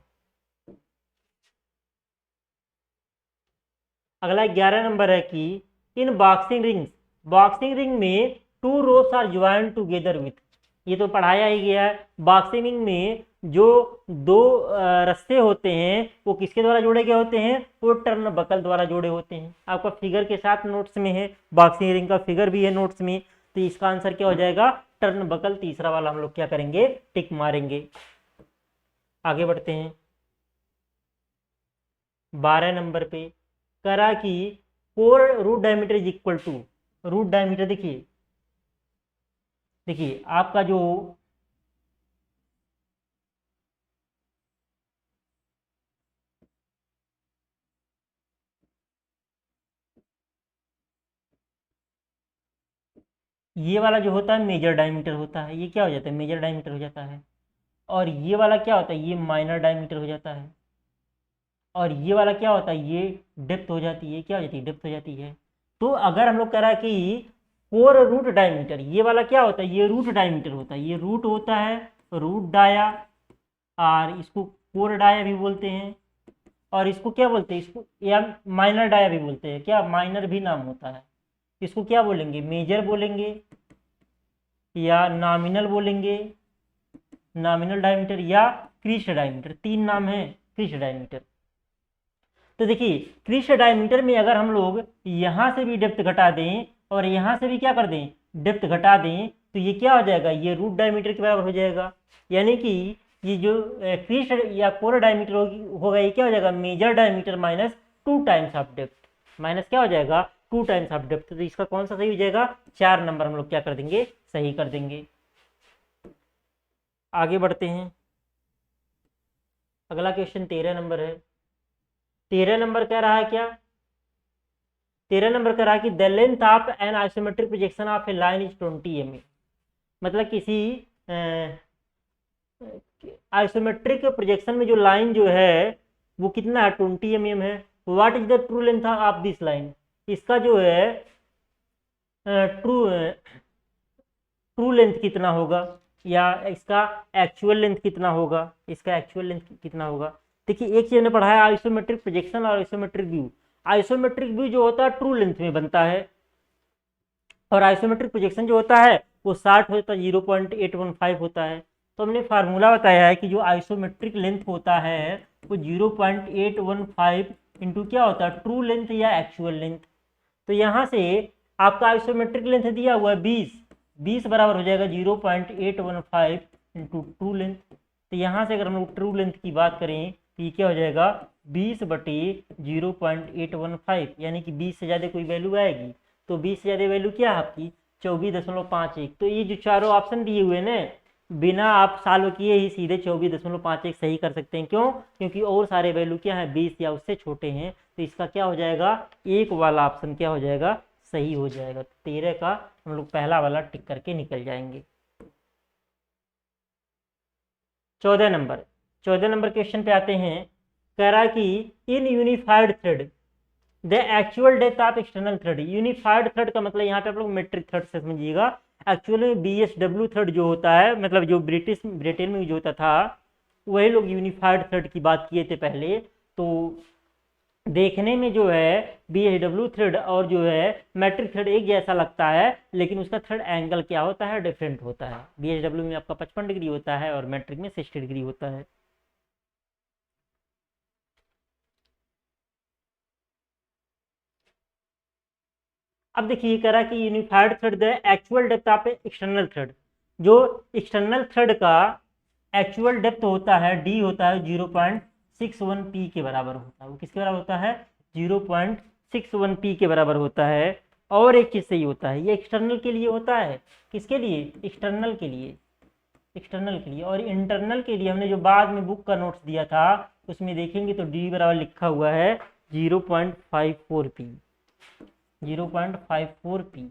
अगला 11 नंबर है कि इन बॉक्सिंग रिंग में two ropes are joint together with, ये तो पढ़ाया ही गया है। बॉक्सिंग रिंग में जो दो रस्ते होते हैं वो किसके द्वारा जोड़े गए होते हैं, वो टर्न बकल द्वारा जोड़े होते हैं। आपका फिगर के साथ नोट्स में है, बॉक्सिंग रिंग का फिगर भी है नोट्स में। तो इसका आंसर क्या हो जाएगा, टर्न बकल। तीसरा वाला हम लोग क्या करेंगे, टिक मारेंगे। आगे बढ़ते हैं 12 नंबर पे, करा कि core root diameter is equal to, root diameter देखिए, देखिए आपका जो ये वाला जो होता है मेजर डायमीटर होता है, ये क्या हो जाता है मेजर डायमीटर हो जाता है, और ये वाला क्या होता है, ये माइनर डायमीटर हो जाता है, और ये वाला क्या होता है, ये डेप्थ हो जाती है, क्या हो जाती है, डेप्थ हो जाती है। तो अगर हम लोग कह रहा है कि कोर रूट डायमीटर, ये वाला क्या होता है, ये रूट डायमीटर होता है, ये रूट होता है, रूट डाया, और इसको कोर डाया भी बोलते हैं, और इसको क्या बोलते हैं, इसको या माइनर डाया भी बोलते हैं, क्या माइनर भी नाम होता है। इसको क्या बोलेंगे, मेजर बोलेंगे या नॉमिनल बोलेंगे, नॉमिनल डायमीटर या क्रीस्ड डायमीटर, तीन नाम है क्रीस्ड डायमीटर। तो देखिए क्रीस्ड डायमीटर में अगर हम लोग यहां से भी डेप्थ घटा दें और यहां से भी क्या कर दें, डेप्थ घटा दें, तो ये क्या हो जाएगा, ये रूट डायमीटर के बराबर हो जाएगा। यानी कि ये जो क्रीस्ड या कोर डायमीटर होगा ये क्या हो जाएगा, major diameter minus 2 times of depth, minus क्या हो जाएगा 2 टाइम्स ऑफ डेप्थ। तो इसका कौन सा सही हो जाएगा, 4 नंबर हम लोग क्या कर देंगे, सही कर देंगे। आगे बढ़ते हैं, अगला क्वेश्चन 13 नंबर है। 13 नंबर कह रहा है क्या, 13 नंबर कह रहा है कि the length of an isometric projection of a line is 20 mm, मतलब किसी आइसोमेट्रिक प्रोजेक्शन में जो लाइन जो है वो कितना है, 20 mm है। What is the true length of this line, इसका जो है ट्रू ट्रू लेंथ कितना होगा, या इसका एक्चुअल लेंथ कितना होगा, इसका एक्चुअल लेंथ कितना होगा। देखिए एक चीज ने पढ़ा है आइसोमेट्रिक प्रोजेक्शन और आइसोमेट्रिक व्यू। आइसोमेट्रिक व्यू जो होता है ट्रू लेंथ में बनता है, और आइसोमेट्रिक प्रोजेक्शन जो होता है वो 60 होता है, 0.815 होता है। तो हमने फार्मूला बताया है कि जो आइसोमेट्रिक लेंथ होता है वो 0.815 इंटू क्या होता है, ट्रू लेंथ या एक्चुअल लेंथ। तो यहाँ से आपका आइसोमेट्रिक लेंथ दिया हुआ है 20 बराबर हो जाएगा 0.815 इंटू ट्रू लेंथ। तो यहाँ से अगर हम लोग ट्रू लेंथ की बात करें तो ये क्या हो जाएगा 20/0.815, यानी कि 20 से ज़्यादा कोई वैल्यू आएगी तो 20 से ज़्यादा वैल्यू क्या है आपकी 24.51। तो ये जो चारों ऑप्शन दिए हुए ना, बिना आप सॉल्व किए ही सीधे 24.51 सही कर सकते हैं। क्यों? क्योंकि और सारे वैल्यू क्या है 20 या उससे छोटे हैं। तो इसका क्या हो जाएगा, एक वाला ऑप्शन क्या हो जाएगा, सही हो जाएगा। 13 का हम लोग पहला वाला टिक करके निकल जाएंगे। 14 नंबर क्वेश्चन पे आते हैं। कह रहा कि in unified thread the actual depth of external thread. Unified thread का मतलब यहाँ पे आप लोग मेट्रिक थ्रेड से समझिएगा। एक्चुअली BSW थ्रेड जो होता है, मतलब जो ब्रिटेन में यूज होता था, वही लोग यूनिफाइड थ्रेड की बात किए थे पहले। तो देखने में जो है BSW थ्रेड और जो है मैट्रिक थ्रेड एक जैसा लगता है, लेकिन उसका थ्रेड एंगल क्या होता है, डिफरेंट होता है। BSW में आपका 55 डिग्री होता है और मैट्रिक में 60 डिग्री होता है। अब देखिए कह रहा है कि unified thread the actual depth of external thread. जो एक्सटर्नल थ्रेड का एक्चुअल डेप्थ होता है डी होता है 0.61 पी के बराबर होता है। वो किसके बराबर होता है, 0.61 पी के बराबर होता है। और एक चीज सही होता है, ये एक्सटर्नल के लिए होता है। किसके लिए, एक्सटर्नल के लिए, एक्सटर्नल के लिए। और इंटरनल के लिए हमने जो बाद में बुक का नोट्स दिया था उसमें देखेंगे तो डी बराबर लिखा हुआ है 0.54 पी, 0.54 पी।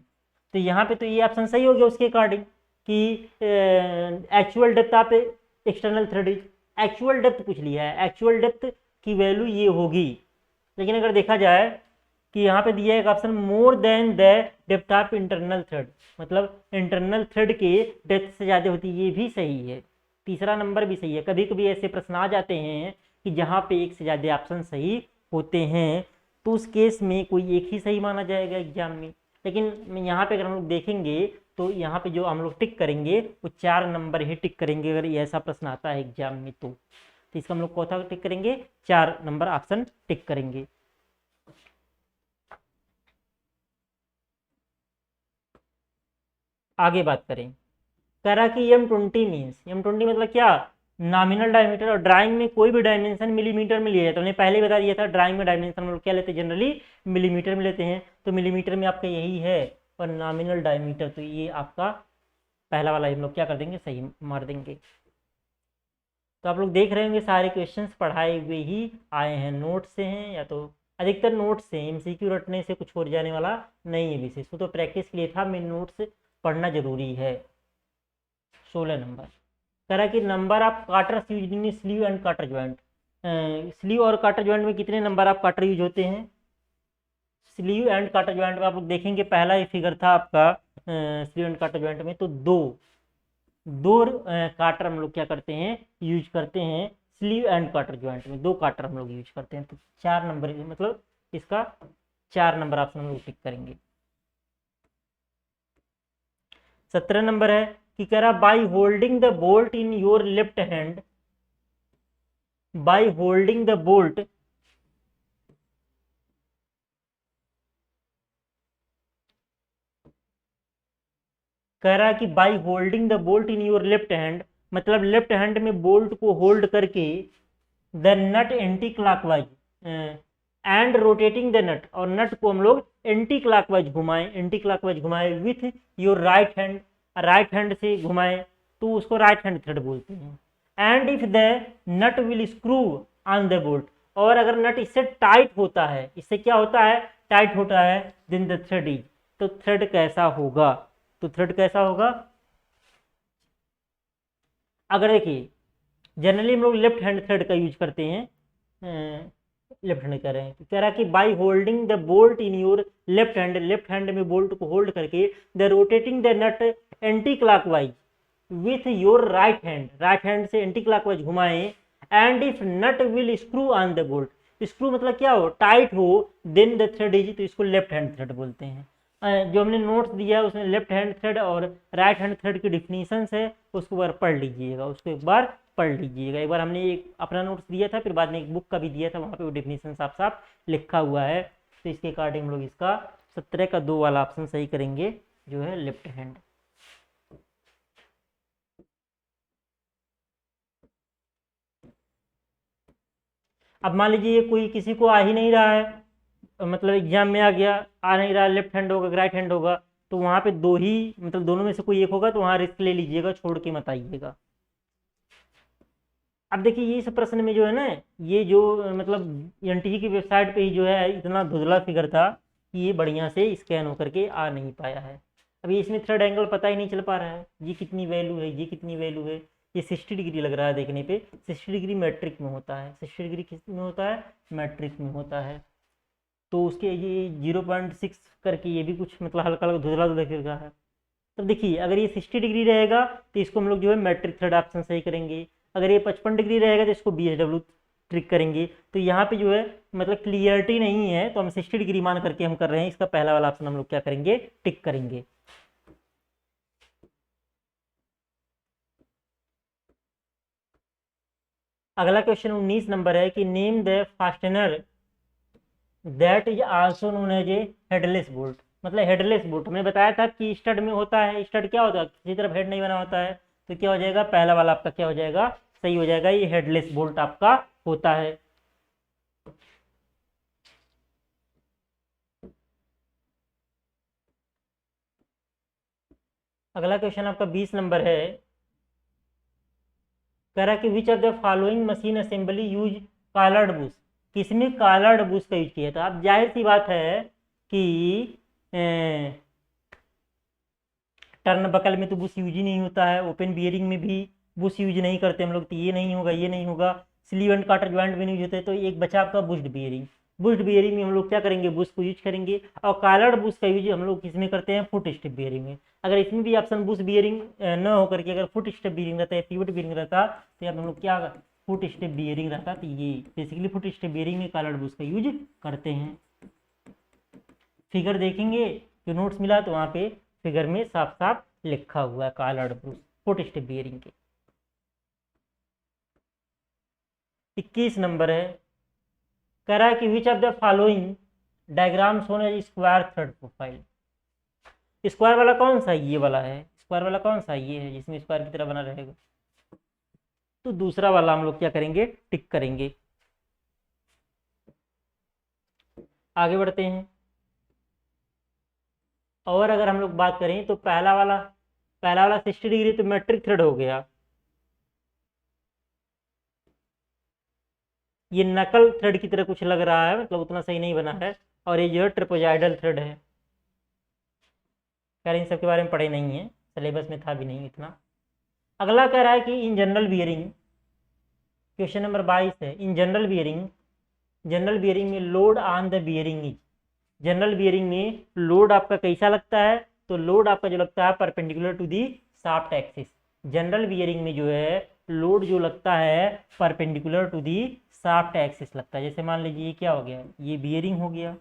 तो यहाँ पे तो ये ऑप्शन सही हो गया उसके अकॉर्डिंग कि actual depth of external thread is, actual depth पूछ लिया है, एक्चुअल डेप्थ की वैल्यू ये होगी। लेकिन अगर देखा जाए कि यहाँ पे दिया है एक option more than the depth of internal thread, मतलब इंटरनल थ्रेड के डेप्थ से ज़्यादा होती है, ये भी सही है। तीसरा नंबर भी सही है। कभी कभी ऐसे प्रश्न आ जाते हैं कि जहाँ पे एक से ज़्यादा ऑप्शन सही होते हैं, तो उस केस में कोई एक ही सही माना जाएगा एग्जाम में। लेकिन यहाँ पे अगर हम लोग देखेंगे तो यहाँ पे जो हम लोग टिक करेंगे वो 4 नंबर ही टिक करेंगे अगर ऐसा प्रश्न आता है एग्जाम में। तो इसका हम लोग कौन सा टिक करेंगे, 4 नंबर ऑप्शन टिक करेंगे। आगे बात करें। कह रहा कि M20 मीन्स, M20 मतलब क्या, नॉमिनल डायमीटर। और ड्राइंग में कोई भी डायमेंशन मिलीमीटर में लिया जाए, तो हमने पहले ही बता दिया था ड्राइंग में डायमेंशन हम लोग क्या लेते हैं, जनरली मिलीमीटर में लेते हैं। तो मिलीमीटर में आपका यही है। और नॉमिनल डायमीटर, तो ये आपका पहला वाला हम लोग क्या कर देंगे, सही मार देंगे। तो आप लोग देख रहे होंगे सारे क्वेश्चंस पढ़ाए हुए ही आए हैं, नोट से हैं या तो अधिकतर नोट से। MCQ रटने से कुछ हो जाने वाला नहीं है विशेष, तो प्रैक्टिस के लिए था, मेन नोट्स पढ़ना जरूरी है। 16 नंबर कह रहा कि number of cotters use in sleeve and cotter joint. Sleeve और काटर ज्वाइंट में कितने नंबर ऑफ काटर यूज होते हैं। स्लीव एंड काटर ज्वाइंट में आप लोग देखेंगे पहला ही फिगर था आपका स्लीव एंड काटर ज्वाइंट में, तो दो दो काटर हम लोग क्या करते हैं, यूज करते हैं। स्लीव एंड काटर ज्वाइंट में 2 काटर हम लोग यूज करते हैं। तो 4 नंबर, मतलब इसका 4 नंबर ऑप्शन हम लोग टिक करेंगे। 17 नंबर है कि कह रहा by holding the bolt in your left hand, by holding the bolt कह रहा कि by holding the bolt in your left hand, मतलब लेफ्ट हैंड में बोल्ट को होल्ड करके the nut anti clockwise and rotating the nut, और nut को हम लोग एंटी क्लॉकवाइज घुमाएं, एंटी क्लॉकवाइज घुमाएं with your right hand, right hand से घुमाएं, तो उसको राइट हैंड थ्रेड बोलते हैं। And if the nut will screw on the bolt, और अगर नट इससे टाइट होता है, इससे क्या होता है, टाइट होता है, देन द थ्रेड इज, तो थ्रेड कैसा होगा, तो थ्रेड कैसा होगा। अगर देखिए जनरली हम लोग लेफ्ट हैंड थ्रेड का यूज करते हैं, लेफ्ट हैंड कह रहे हैं, कह रहा है कि by holding the bolt in your left hand, left hand में बोल्ट को होल्ड करके the rotating the nut anti clockwise with your right hand, right hand से एंटी क्लॉकवाइज घुमाएं। And if nut will screw on the bolt, screw मतलब क्या हो, tight हो, then the thread is, तो इसको लेफ्ट हैंड थ्रेड बोलते हैं। जो हमने नोट्स दिया है उसमें लेफ्ट हैंड थ्रेड और राइट हैंड थ्रेड की डिफिनीशंस है, उसको एक बार पढ़ लीजिएगा, उसको एक बार पढ़ लीजिएगा। एक बार हमने एक अपना नोट्स दिया था, फिर बाद में एक बुक का भी दिया था, वहाँ पे वो डिफिनीशन साफ साफ लिखा हुआ है। तो इसके अकॉर्डिंग हम लोग इसका 17 का 2 वाला ऑप्शन सही करेंगे, जो है लेफ्ट हैंड। अब मान लीजिए कोई किसी को आ ही नहीं रहा है, मतलब एग्जाम में आ गया, आ नहीं रहा, लेफ्ट हैंड होगा राइट हैंड होगा, तो वहाँ पे दो ही मतलब दोनों में से कोई एक होगा, तो वहाँ रिस्क ले लीजिएगा, छोड़ के मत आइएगा। अब देखिए ये सब प्रश्न में जो है ना, ये जो मतलब एनटीए की वेबसाइट पे ही जो है इतना धुंधला फिगर था कि ये बढ़िया से स्कैन होकर के आ नहीं पाया है। अभी इसमें थर्ड एंगल पता ही नहीं चल पा रहा है, ये कितनी वैल्यू है, ये कितनी वैल्यू है। ये 60 डिग्री लग रहा है देखने पे, 60 डिग्री मैट्रिक में होता है, 60 डिग्री किस में होता है, मैट्रिक में होता है। तो उसके ये 0.6 करके ये भी कुछ मतलब हल्का हल्का धुंधला धुंधला दिख रहा है। तो देखिए अगर ये 60 डिग्री रहेगा तो इसको हम लोग जो है मैट्रिक थर्ड ऑप्शन सही करेंगे। अगर ये 55 डिग्री रहेगा तो इसको BSW ट्रिक करेंगे। तो यहाँ पे जो है मतलब क्लियरिटी नहीं है, तो हम 60 डिग्री मान करके हम कर रहे हैं, इसका पहला वाला ऑप्शन हम लोग क्या करेंगे, टिक करेंगे। अगला क्वेश्चन 19 नंबर है कि name the fastener that is also known as a headless bolt. मतलब हेडलेस बोल्ट में बताया था कि स्टड में होता है, स्टड क्या होता है, किसी तरफ हेड नहीं बना होता है, तो क्या हो जाएगा, पहला वाला आपका क्या हो जाएगा, सही हो जाएगा, ये हेडलेस बोल्ट आपका होता है। अगला क्वेश्चन आपका 20 नंबर है, कह रहा है कि which of the following machine assembly use collared Bush. किसमें कॉलर्ड बुश का यूज किया था। अब जाहिर सी बात है कि टर्न बकल में तो बुश यूज ही नहीं होता है, ओपन बियरिंग में भी बुश यूज नहीं करते हम लोग, तो ये नहीं होगा, ये नहीं होगा। स्लीव एंड काटर ज्वाइंट में नहीं यूज होते, तो एक बचा आपका बुश्ड बियरिंग। बुश्ड बियरिंग में हम लोग क्या करेंगे, बुश को यूज करेंगे। और कॉलर्ड बुश का यूज हम लोग किसमें करते हैं, फुट स्टेप बियरिंग में। अगर इसमें भी ऑप्शन बुश बियरिंग न होकर के अगर फुट स्टेप बियरिंग रहता है, पिवट बियरिंग रहता, तो यहाँ पे हम लोग क्या फुट स्टेप बियरिंग रहता, तो ये बेसिकली फुट स्टेप बियरिंग में कॉलर्ड बुश का यूज करते हैं। फिगर देखेंगे जो नोट्स मिला तो वहाँ पे फिगर में साफ साफ लिखा हुआ है collared bush foot step bearing के। 21 नंबर है, कह रहा है कि which of the following diagram shown as square thread profile. Square वाला कौन सा, ये वाला है, स्क्वायर वाला कौन सा, ये है जिसमें स्क्वायर की तरह बना रहेगा, तो दूसरा वाला हम लोग क्या करेंगे, टिक करेंगे। आगे बढ़ते हैं। और अगर हम लोग बात करें तो पहला वाला 60 डिग्री तो मैट्रिक थ्रेड हो गया, ये नकल थ्रेड की तरह कुछ लग रहा है, मतलब उतना सही नहीं बना है। और ये जो है ट्रिपोजाइडल थ्रेड है। खैर इन सब के बारे में पढ़े नहीं है, सिलेबस में था भी नहीं इतना। अगला कह रहा है कि in general bearing, question number 22 है, इन जनरल बियरिंग में load on the bearing is. General bearing में लोड आपका कैसा लगता है, तो लोड आपका जो लगता है perpendicular to the shaft axis. General bearing में जो है लोड जो लगता है perpendicular to the shaft axis लगता है। जैसे मान लीजिए ये क्या हो गया, ये बियरिंग हो गया,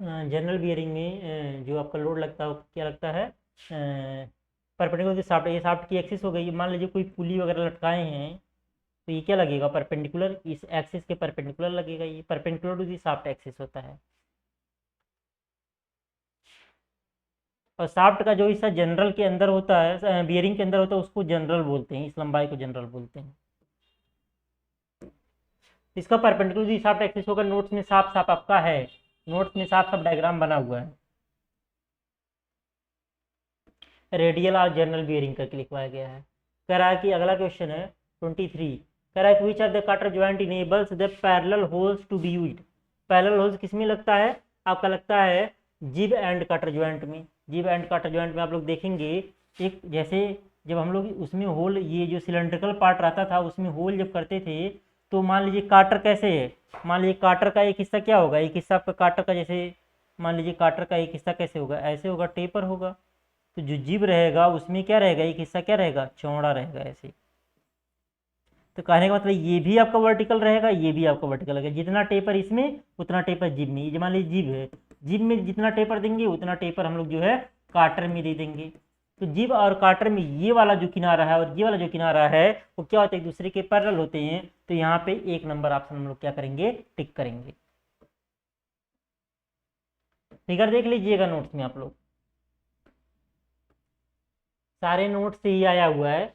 जनरल बियरिंग में जो आपका लोड लगता है वो क्या लगता है, परपेंडिकुलर शाफ्ट, ये शाफ्ट की एक्सिस हो गई। मान लीजिए कोई पुली वगैरह लटकाए हैं, तो ये क्या लगेगा, परपेंडिकुलर, इस एक्सिस के परपेंडिकुलर लगेगा, ये perpendicular to the shaft axis होता है। और शाफ्ट का जो हिस्सा जनरल के अंदर होता है, बियरिंग के अंदर होता है, उसको जनरल बोलते हैं, इस लंबाई को जनरल बोलते हैं। इसका perpendicular to the shaft axis होगा, नोट्स में साफ साफ आपका है, नोट्स में साफ साफ डायग्राम बना हुआ है, रेडियल और जनरल बियरिंग करके लिखवाया गया है। कह रहा है कि अगला क्वेश्चन है 23, कह रहा है कि which of the cotter joint enables the parallel holes to be used. Parallel holes किसमें लगता है, आपका लगता है जिब एंड कटर ज्वाइंट में। जिब एंड कटर ज्वाइंट में आप लोग देखेंगे, एक जैसे जब हम लोग उसमें होल, ये जो सिलेंड्रिकल पार्ट रहता था उसमें होल जब करते थे, तो मान लीजिए काटर कैसे है, मान लीजिए काटर का एक हिस्सा क्या होगा, एक हिस्सा आपका काटर का, जैसे मान लीजिए काटर का एक हिस्सा कैसे होगा, ऐसे होगा, टेपर होगा। तो जो जिब रहेगा उसमें क्या रहेगा, एक हिस्सा क्या रहेगा, चौड़ा रहेगा ऐसे। तो कहने का मतलब ये भी आपका वर्टिकल रहेगा, ये भी आपका वर्टिकल रहेगा, जितना टेपर इसमें उतना टेपर जिब में। ये मान लीजिए जिब है, जिब में जितना टेपर देंगे उतना टेपर हम लोग जो है काटर में दे देंगे। तो जिब और काटर में ये वाला जो किनारा है और ये वाला जो किनारा है वो क्या होता है, एक दूसरे के पैरेलल होते हैं। तो यहाँ पे 1 नंबर ऑप्शन हम लोग क्या करेंगे, टिक करेंगे। फिगर देख लीजिएगा नोट्स में आप लोग, सारे नोट्स से ही आया हुआ है।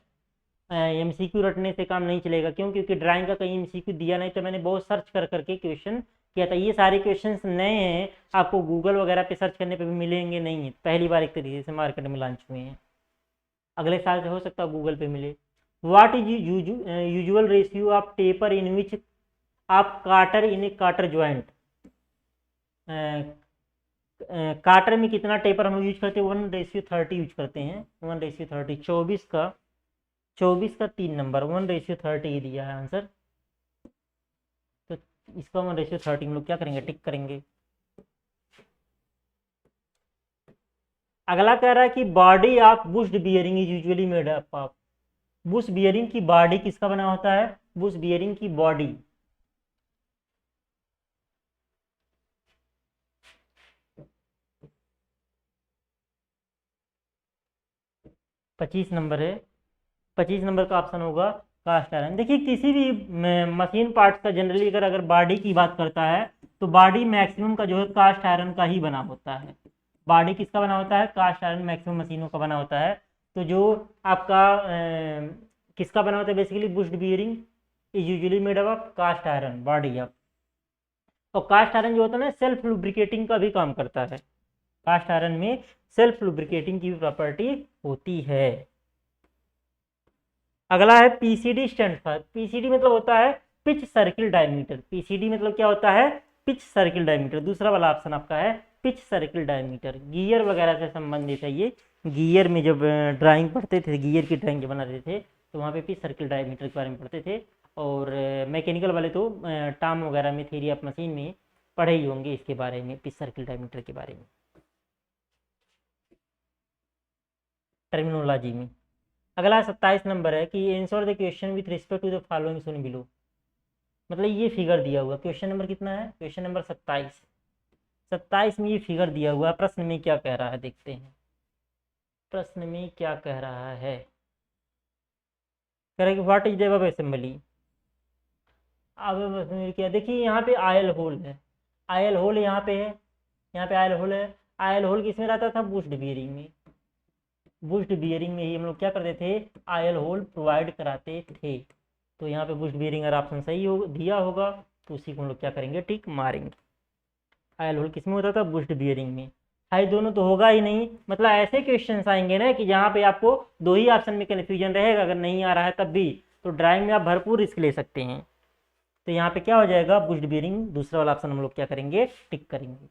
एमसीक्यू रटने से काम नहीं चलेगा। क्यों? क्योंकि ड्राइंग का कहीं एमसीक्यू दिया नहीं, तो मैंने बहुत सर्च कर करके क्वेश्चन किया था। ये सारे क्वेश्चंस नए हैं, आपको गूगल वगैरह पे सर्च करने पे भी मिलेंगे नहीं, पहली बार एक तरीके से मार्केट में लॉन्च हुए हैं। अगले साल से हो सकता है गूगल पे मिले। What is usual ratio of taper in which आप cotter in a cotter joint. Cotter में कितना टेपर हम लोग यूज करते हैं? 1:30 यूज करते हैं। 1:30, 24 का 3 नंबर, 1:30 ही दिया है आंसर। तो इसका 1:30 हम लोग क्या करेंगे? टिक करेंगे। अगला कह रहा है कि body of bushed bearing is usually made up of. Bush bearing की बॉडी किसका बना होता है? बुश बियरिंग की बॉडी 25 नंबर है। 25 नंबर का ऑप्शन होगा कास्ट आयरन। देखिए किसी भी मशीन पार्ट्स का जनरली अगर बॉडी की बात करता है तो बॉडी मैक्सिमम का जो है कास्ट आयरन का ही बना होता है। बॉडी किसका बना होता है? कास्ट आयरन मैक्सिमम मशीनों का बना होता है। तो जो आपका किसका बना होता है? Basically bushed bearing is usually made up of cast iron body of. और कास्ट आयरन जो होता है ना, सेल्फ लुब्रिकेटिंग का भी काम करता है। कास्ट आयरन में सेल्फ लुब्रिकेटिंग की भी प्रॉपर्टी होती है। अगला है पीसीडी स्टैंड फॉर। पीसीडी मतलब होता है पिच सर्किल डायमीटर। पीसीडी मतलब क्या होता है? Pitch circle diameter. दूसरा वाला ऑप्शन आपका है पिच सर्किल डायमीटर। गियर वगैरह से संबंधित है ये। गियर में जब ड्राइंग पढ़ते थे, गियर की ड्राइंग जब बनाते थे, तो वहाँ पे पिच सर्किल डायमीटर के बारे में पढ़ते थे। और मैकेनिकल वाले तो टाम वगैरह में, थ्योरी ऑफ मशीन में पढ़े ही होंगे इसके बारे में, पिच सर्किल डायमीटर के बारे में, टर्मिनोलॉजी में। अगला 27 नंबर है कि answer the question with respect to the following shown below. मतलब ये फिगर दिया हुआ, क्वेश्चन नंबर कितना है? Question number 27। 27 में ये फिगर दिया हुआ है। प्रश्न में क्या कह रहा है देखते हैं। प्रश्न में क्या कह रहा है? कह रहा है कि what is the above assembly. अब असेंबली क्या? देखिए यहाँ पे आयल होल है। आयल होल यहाँ पे है, यहाँ पे आयल होल है। आयल होल किसमें रहता था? बुश्ड बियरिंग में। बुश्ड बियरिंग में ही हम लोग क्या करते थे? आयल होल प्रोवाइड कराते थे। तो यहाँ पे बुश्ड बियरिंग अगर ऑप्शन सही हो दिया होगा तो उसी को हम लोग क्या करेंगे? टिक मारेंगे। आयल होल किसमें होता था? बुश्ड बियरिंग में। हाई दोनों तो होगा ही नहीं। मतलब ऐसे क्वेश्चन आएंगे ना कि जहाँ पे आपको दो ही ऑप्शन में कन्फ्यूजन रहेगा, अगर नहीं आ रहा है तब भी, तो ड्राइंग में आप भरपूर रिस्क ले सकते हैं। तो यहाँ पे क्या हो जाएगा? बुश्ड बियरिंग, दूसरा वाला ऑप्शन हम लोग क्या करेंगे? टिक करेंगे।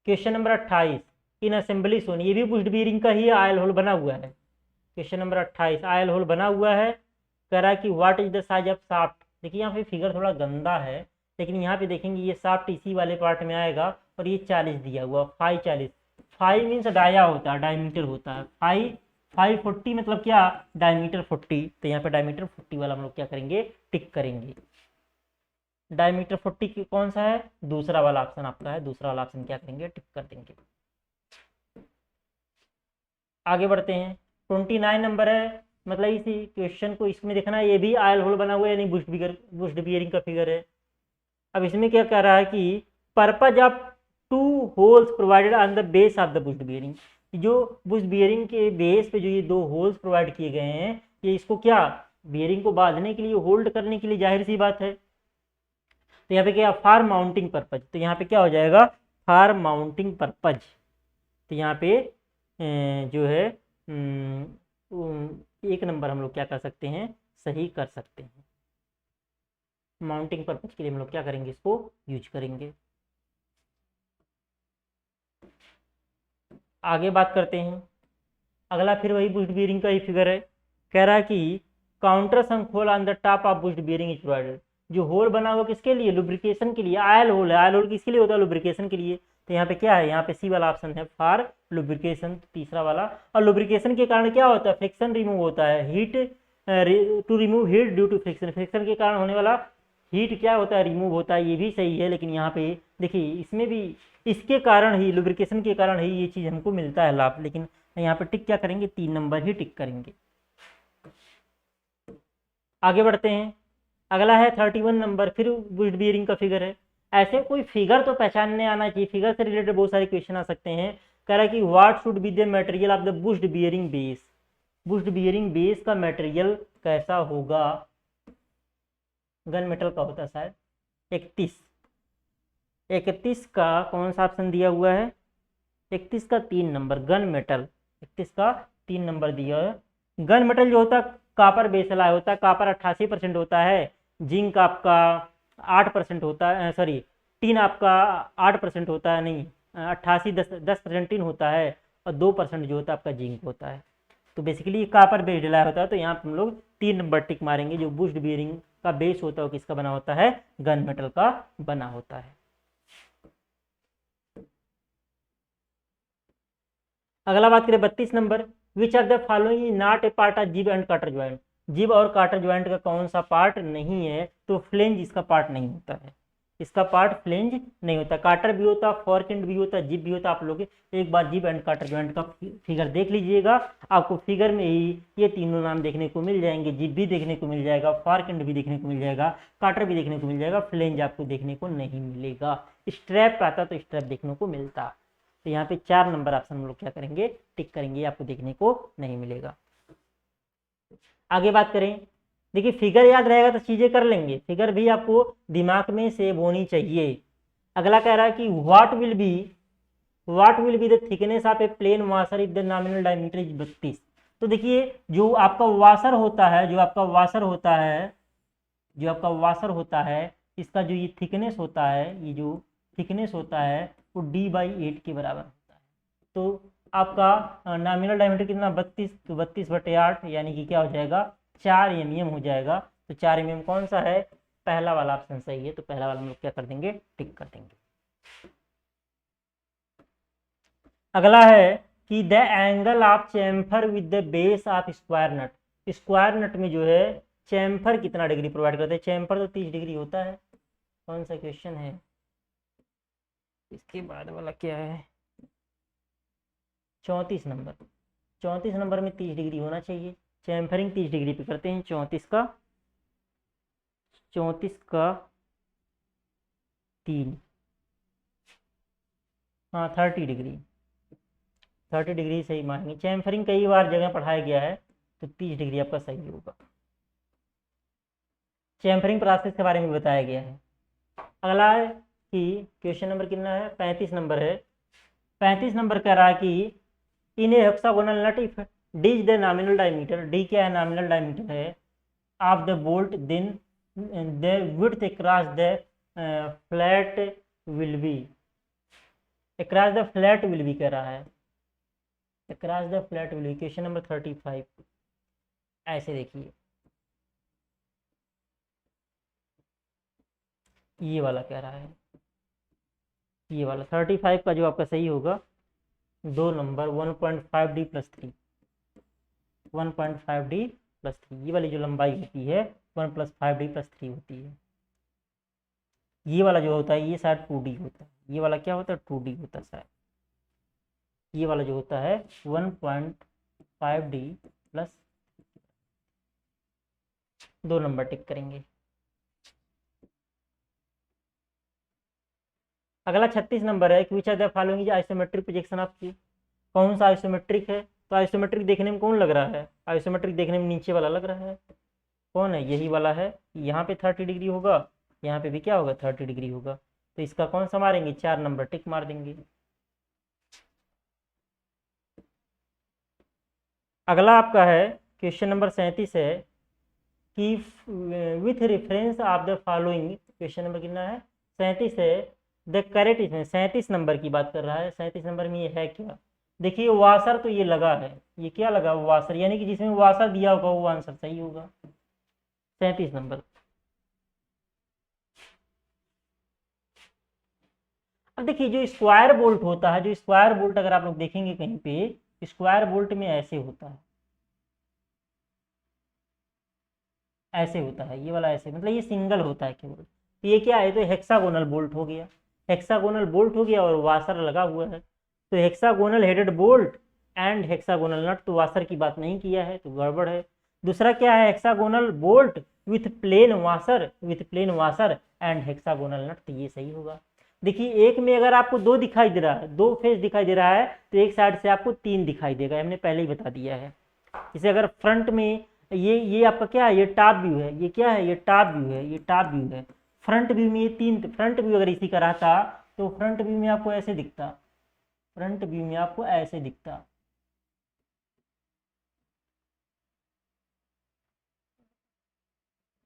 क्वेश्चन नंबर 28 इन असेंबली सोन। ये भी बुश्ड बियरिंग का ही आयल होल बना हुआ है। क्वेश्चन नंबर 28 आयल होल बना हुआ है। कह रहा है कि what is the size of shaft. देखिए यहाँ पे फिगर थोड़ा गंदा है, लेकिन यहाँ पे देखेंगे ये शाफ्ट इसी वाले पार्ट में आएगा। और ये 40 दिया हुआ, 540। 5 मीन्स डाया होता है, डायमीटर होता है। 540 मतलब क्या? डायमीटर 40। तो यहाँ पे डायमीटर 40 वाला हम लोग क्या करेंगे? टिक करेंगे। डायमीटर 40 की कौन सा है? दूसरा वाला ऑप्शन आपका है। दूसरा वाला ऑप्शन क्या करेंगे? टिक कर देंगे। आगे बढ़ते हैं। 29 नंबर है। मतलब इसी क्वेश्चन को इसमें देखना है, ये भी आयल होल बना हुआ है, यानी बुश्ड बियरिंग का फिगर है। अब इसमें क्या कह रहा है कि purpose of 2 holes provided on the base of the bushed bearing. जो बुश्ड बियरिंग के बेस पे जो ये 2 होल्स प्रोवाइड किए गए हैं, ये इसको क्या? बियरिंग को बांधने के लिए, होल्ड करने के लिए, जाहिर सी बात है। तो यहाँ पे क्या? For mounting purpose. तो यहाँ पे क्या हो जाएगा? For mounting purpose. तो यहाँ पे जो है 1 नंबर हम लोग क्या कर सकते हैं? सही कर सकते हैं। माउंटिंग पर्पज के लिए हम लोग क्या करेंगे? इसको यूज करेंगे। आगे बात करते हैं। अगला फिर वही बुश्ड बियरिंग का ही फिगर है। कह रहा है कि counter sunk hole on the top of bushed bearing is provided. जो होल बना हुआ किसके लिए? लुब्रिकेशन के लिए। आयल होल है। आयल होल किसके लिए होता है? लुब्रिकेशन के लिए। तो यहाँ पे क्या है? यहाँ पे सी वाला ऑप्शन है फॉर लुब्रिकेशन, तीसरा वाला। और लुब्रिकेशन के कारण क्या होता है? फ्रिक्शन रिमूव होता है। Heat to remove heat due to friction. Friction के कारण होने वाला हीट क्या होता है? रिमूव होता है। ये भी सही है, लेकिन यहाँ पे देखिए इसमें भी इसके कारण ही, लुब्रिकेशन के कारण ही ये चीज़ हमको मिलता है लाभ। लेकिन यहाँ पे टिक क्या करेंगे? 3 नंबर ही टिक करेंगे। आगे बढ़ते हैं। अगला है 31 नंबर, फिर बुश्ड बियरिंग का फिगर है। ऐसे कोई फिगर तो पहचानने आना चाहिए। फिगर से रिलेटेड बहुत सारे क्वेश्चन आ सकते हैं। कह रहा है कि what should be the material of the bushed bearing base, bushed bearing base का मटेरियल कैसा होगा, गन मेटल का होता है शायद। 31 का कौन सा ऑप्शन दिया हुआ है, 31 का 3 नंबर गन मेटल, 31 का 3 नंबर दिया है। गन मेटल जो होता है कापर बेस एलॉय होता है, कापर 88% होता है, जिंक आपका 8% होता है, सॉरी टीन आपका 8% होता है, नहीं 88 10% टीन होता है, और 2% जो होता है आपका जिंक होता है। तो बेसिकली कापर बेस्ड एलॉय होता है, तो यहाँ पर हम लोग 3 नंबर टिक मारेंगे। जो बुश्ड बियरिंग का बेस होता है वो किसका बना होता है, गन मेटल का बना होता है। अगला बात करें 32 number, which are the following is not a part of gib and cotter joint, gib और काटर ज्वाइंट का कौन सा पार्ट नहीं है, तो फ्लेंज इसका पार्ट नहीं होता है, इसका पार्ट फ्लेंज नहीं होता। काटर भी होता, फॉर्क एंड भी होता, जिब भी होता। आप लोग एक बार जिब एंड काटर ज्वाइंट का फिगर देख लीजिएगा, आपको फिगर में ही ये तीनों नाम देखने को मिल जाएंगे, जिब भी देखने को मिल जाएगा, फॉर्क एंड भी देखने को मिल जाएगा, काटर भी देखने को मिल जाएगा, फ्लेंज आपको देखने को नहीं मिलेगा। स्ट्रैप आता तो स्ट्रैप देखने को मिलता। तो यहाँ पे 4 नंबर ऑप्शन हम लोग क्या करेंगे, टिक करेंगे, आपको देखने को नहीं मिलेगा। आगे बात करें, देखिए फिगर याद रहेगा तो चीजें कर लेंगे, फिगर भी आपको दिमाग में सेव होनी चाहिए। अगला कह रहा है कि what will be the thickness of a plain washer if the nominal diameter is 32। तो देखिए जो आपका वाशर होता है, जो आपका वाशर होता है, इसका जो ये थिकनेस होता है, ये जो थिकनेस होता है वो d/8 के बराबर होता है। तो आपका नॉमिनल डायमीटर कितना 32, तो 32/8 यानी कि क्या हो जाएगा 4 mm हो जाएगा। तो 4 mm कौन सा है, पहला वाला ऑप्शन सही है, तो पहला वाला हम लोग क्या कर देंगे, टिक कर देंगे। अगला है कि the angle of chamfer with the base of square nut, square nut में जो है चैम्फर कितना डिग्री प्रोवाइड करते हैं, चैम्फर तो 30 डिग्री होता है। कौन सा क्वेश्चन है, इसके बाद वाला क्या है, 34 नंबर, 34 नंबर में 30 डिग्री होना चाहिए, चैम्फरिंग 30 डिग्री पे करते हैं। 34 का 3, हाँ 30 डिग्री सही मानेंगे। चैम्फरिंग कई बार जगह पढ़ाया गया है, तो 30 डिग्री आपका सही होगा। चैम्फरिंग प्रोसेस के बारे में बताया गया है। अगला है कि क्वेश्चन नंबर कितना है, 35 नंबर है। 35 नंबर कह रहा है कि in a hexagonal nut if D is the nominal diameter, D क्या है, नॉमिनल डायमीटर है, of the bolt, then the width across the flat will be, across the flat will be कह रहा है, across the flat will be, question number 35। ऐसे देखिए ये वाला कह रहा है, ये वाला 35 का जो आपका सही होगा 2 नंबर 1.5d + 3, 1.5d + 3, ये वाली जो लंबाई होती है 1 + 5d + 3 होती है। ये वाला जो होता है ये शायद 2d होता है, ये वाला क्या होता है 2d होता है शायद। ये वाला जो होता है 1.5d + 2 नंबर टिक करेंगे। अगला 36 नंबर है कि which are the following is isometric projection of, कौन सा आइसोमेट्रिक है, तो आइसोमेट्रिक देखने में कौन लग रहा है, आइसोमेट्रिक देखने में नीचे वाला लग रहा है, कौन है, यही वाला है। यहाँ पे 30 डिग्री होगा, यहाँ पे भी क्या होगा 30 डिग्री होगा, तो इसका कौन सा मारेंगे 4 नंबर टिक मार देंगे। अगला आपका है क्वेश्चन नंबर 37 है कि with reference of the following, question number कितना है 37 है, द करेक्ट, इसमें 37 नंबर की बात कर रहा है। 37 नंबर में ये है क्या, देखिए वाशर तो ये लगा है, ये क्या लगा वाशर, यानी कि जिसमें वाशर दिया होगा वो आंसर सही होगा 37 नंबर। अब देखिए जो स्क्वायर बोल्ट होता है, जो स्क्वायर बोल्ट अगर आप लोग देखेंगे कहीं पे, स्क्वायर बोल्ट में ऐसे होता है, ऐसे होता है, ये वाला ऐसे, मतलब ये सिंगल होता है केवल। तो ये क्या है, तो हेक्सागोनल बोल्ट हो गया, हेक्सागोनल बोल्ट हो गया और वाशर लगा हुआ है। तो hexagonal headed bolt and hexagonal nut, तो वाशर की बात नहीं किया है तो गड़बड़ है। दूसरा क्या है, hexagonal bolt with plain washer and hexagonal nut, तो ये सही होगा। देखिए एक में अगर आपको दो दिखाई दे रहा है, दो फेस दिखाई दे रहा है, तो एक साइड से आपको तीन दिखाई देगा, हमने पहले ही बता दिया है। जैसे अगर फ्रंट में ये आपका क्या है, ये टॉप व्यू है, ये क्या है, ये टॉप व्यू है, ये टॉप व्यू है। फ्रंट व्यू में ये तीन, फ्रंट व्यू अगर इसी का रहता तो फ्रंट व्यू में आपको ऐसे दिखता, फ्रंट व्यू में आपको ऐसे दिखता।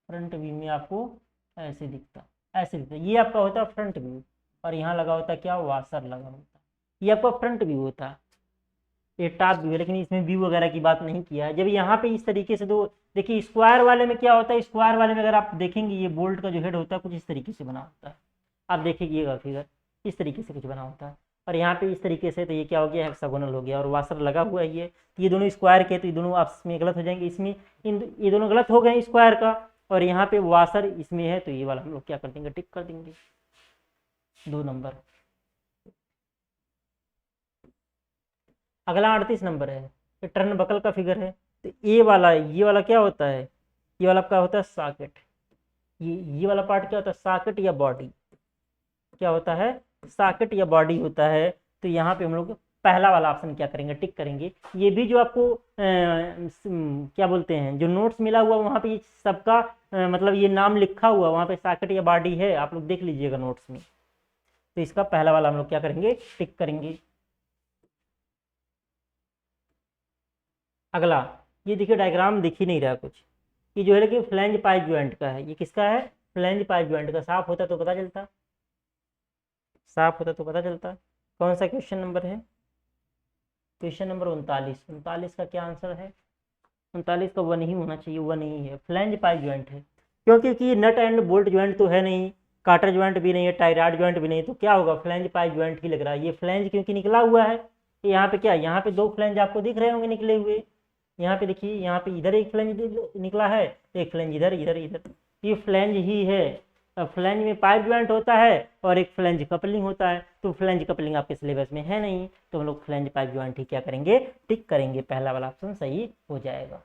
फ्रंट व्यू में आपको ऐसे दिखता, ऐसे दिखता, ये आपका होता है फ्रंट व्यू। और यहाँ लगा होता क्या, वाशर लगा होता, ये आपका फ्रंट व्यू होता है, ये टॉप व्यू है। लेकिन इसमें व्यू वगैरह की बात नहीं किया है। जब यहाँ पे इस तरीके से दो, देखिए स्क्वायर वाले में क्या होता है, स्क्वायर वाले में अगर आप देखेंगे ये बोल्ट का जो हेड होता है कुछ इस तरीके से बना होता है, आप देखिएगा फिगर इस तरीके से कुछ बना होता है। और यहाँ पे इस तरीके से, तो ये क्या हो गया, हेक्सागोनल हो गया। और वाशर लगा हुआ है ये, तो ये दोनों स्क्वायर के, तो ये दोनों आपस में गलत हो जाएंगे, इसमें ये दोनों गलत हो गए स्क्वायर का। और यहाँ पे वाशर इसमें है, तो ये वाला हम लोग क्या कर देंगे, टिक कर देंगे, 2 नंबर। अगला 38 नंबर है, ये टर्न बकल का फिगर है। तो ये वाला क्या होता है, ये वाला क्या होता है, सॉकेट। ये वाला पार्ट क्या होता है, सॉकेट या बॉडी, क्या होता है, सॉकेट या बॉडी होता है। तो यहाँ पे हम लोग पहला वाला ऑप्शन क्या करेंगे, टिक करेंगे। ये भी जो आपको क्या बोलते हैं, जो नोट्स मिला हुआ वहाँ पे सबका मतलब ये नाम लिखा हुआ वहाँ पे सॉकेट या बॉडी है, आप लोग देख लीजिएगा नोट्स में। तो इसका पहला वाला हम लोग क्या करेंगे, टिक करेंगे। अगला, ये देखिए डायग्राम दिख ही नहीं रहा कुछ, ये जो है कि फ्लैंज पाइप ज्वाइंट का है। ये किसका है, फ्लैंज पाइप ज्वाइंट का। साफ होता तो पता चलता, साफ होता तो पता चलता। कौन सा क्वेश्चन नंबर है, क्वेश्चन नंबर 39। 39 का क्या आंसर है, 39 का 1 ही होना चाहिए, 1 ही है, फ्लैंज पाइप ज्वाइंट है। क्योंकि नट एंड बोल्ट ज्वाइंट तो है नहीं, काटर ज्वाइंट भी नहीं है, टायराइड ज्वाइंट भी नहीं, तो क्या होगा, फ्लैंज पाइप ज्वाइंट ही लग रहा है। ये फ्लैंज क्योंकि निकला हुआ है, यहाँ पे क्या, यहाँ पे दो फ्लैंज आपको दिख रहे होंगे निकले हुए। यहाँ पे देखिए, यहाँ पे इधर एक फ्लैंज निकला है, एक फ्लैंज इधर, इधर इधर, ये फ्लैंज ही है। फ्लैंज में पाइप ज्वाइंट होता है और एक फ्लैंज कपलिंग होता है, तो फ्लैंज कपलिंग आपके सिलेबस में है नहीं, तो हम लोग फ्लैंज पाइप ज्वाइंट ही क्या करेंगे, टिक करेंगे। पहला वाला ऑप्शन सही हो जाएगा।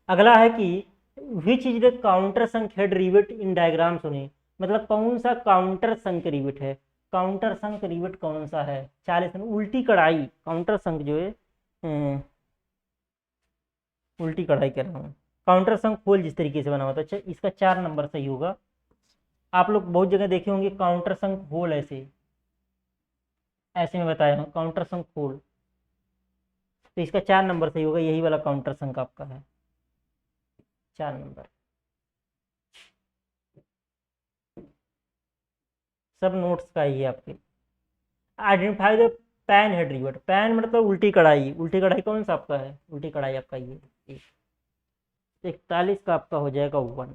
अगला है कि which is the counter sunk head rivet in diagram सुने, मतलब कौन सा काउंटर संक रिवेट है, काउंटर संक रिवेट कौन सा है। 40 नंबर, उल्टी कढ़ाई, काउंटर संक जो है उल्टी कढ़ाई कह रहा हूँ, काउंटर संक होल जिस तरीके से बना होता है। अच्छा, इसका 4 नंबर सही होगा। आप लोग बहुत जगह देखे होंगे काउंटर संक होल, ऐसे ऐसे में बताया हूँ काउंटर संक होल, तो इसका 4 नंबर सही होगा, यही वाला काउंटर संक आपका है, 4 नंबर। सब नोट्स का ही है आपके। Identify the pan head revert, pan मतलब उल्टी कढ़ाई, उल्टी कढ़ाई कौन सा आपका है, उल्टी कढ़ाई आपका ये 41 का आपका हो जाएगा 1।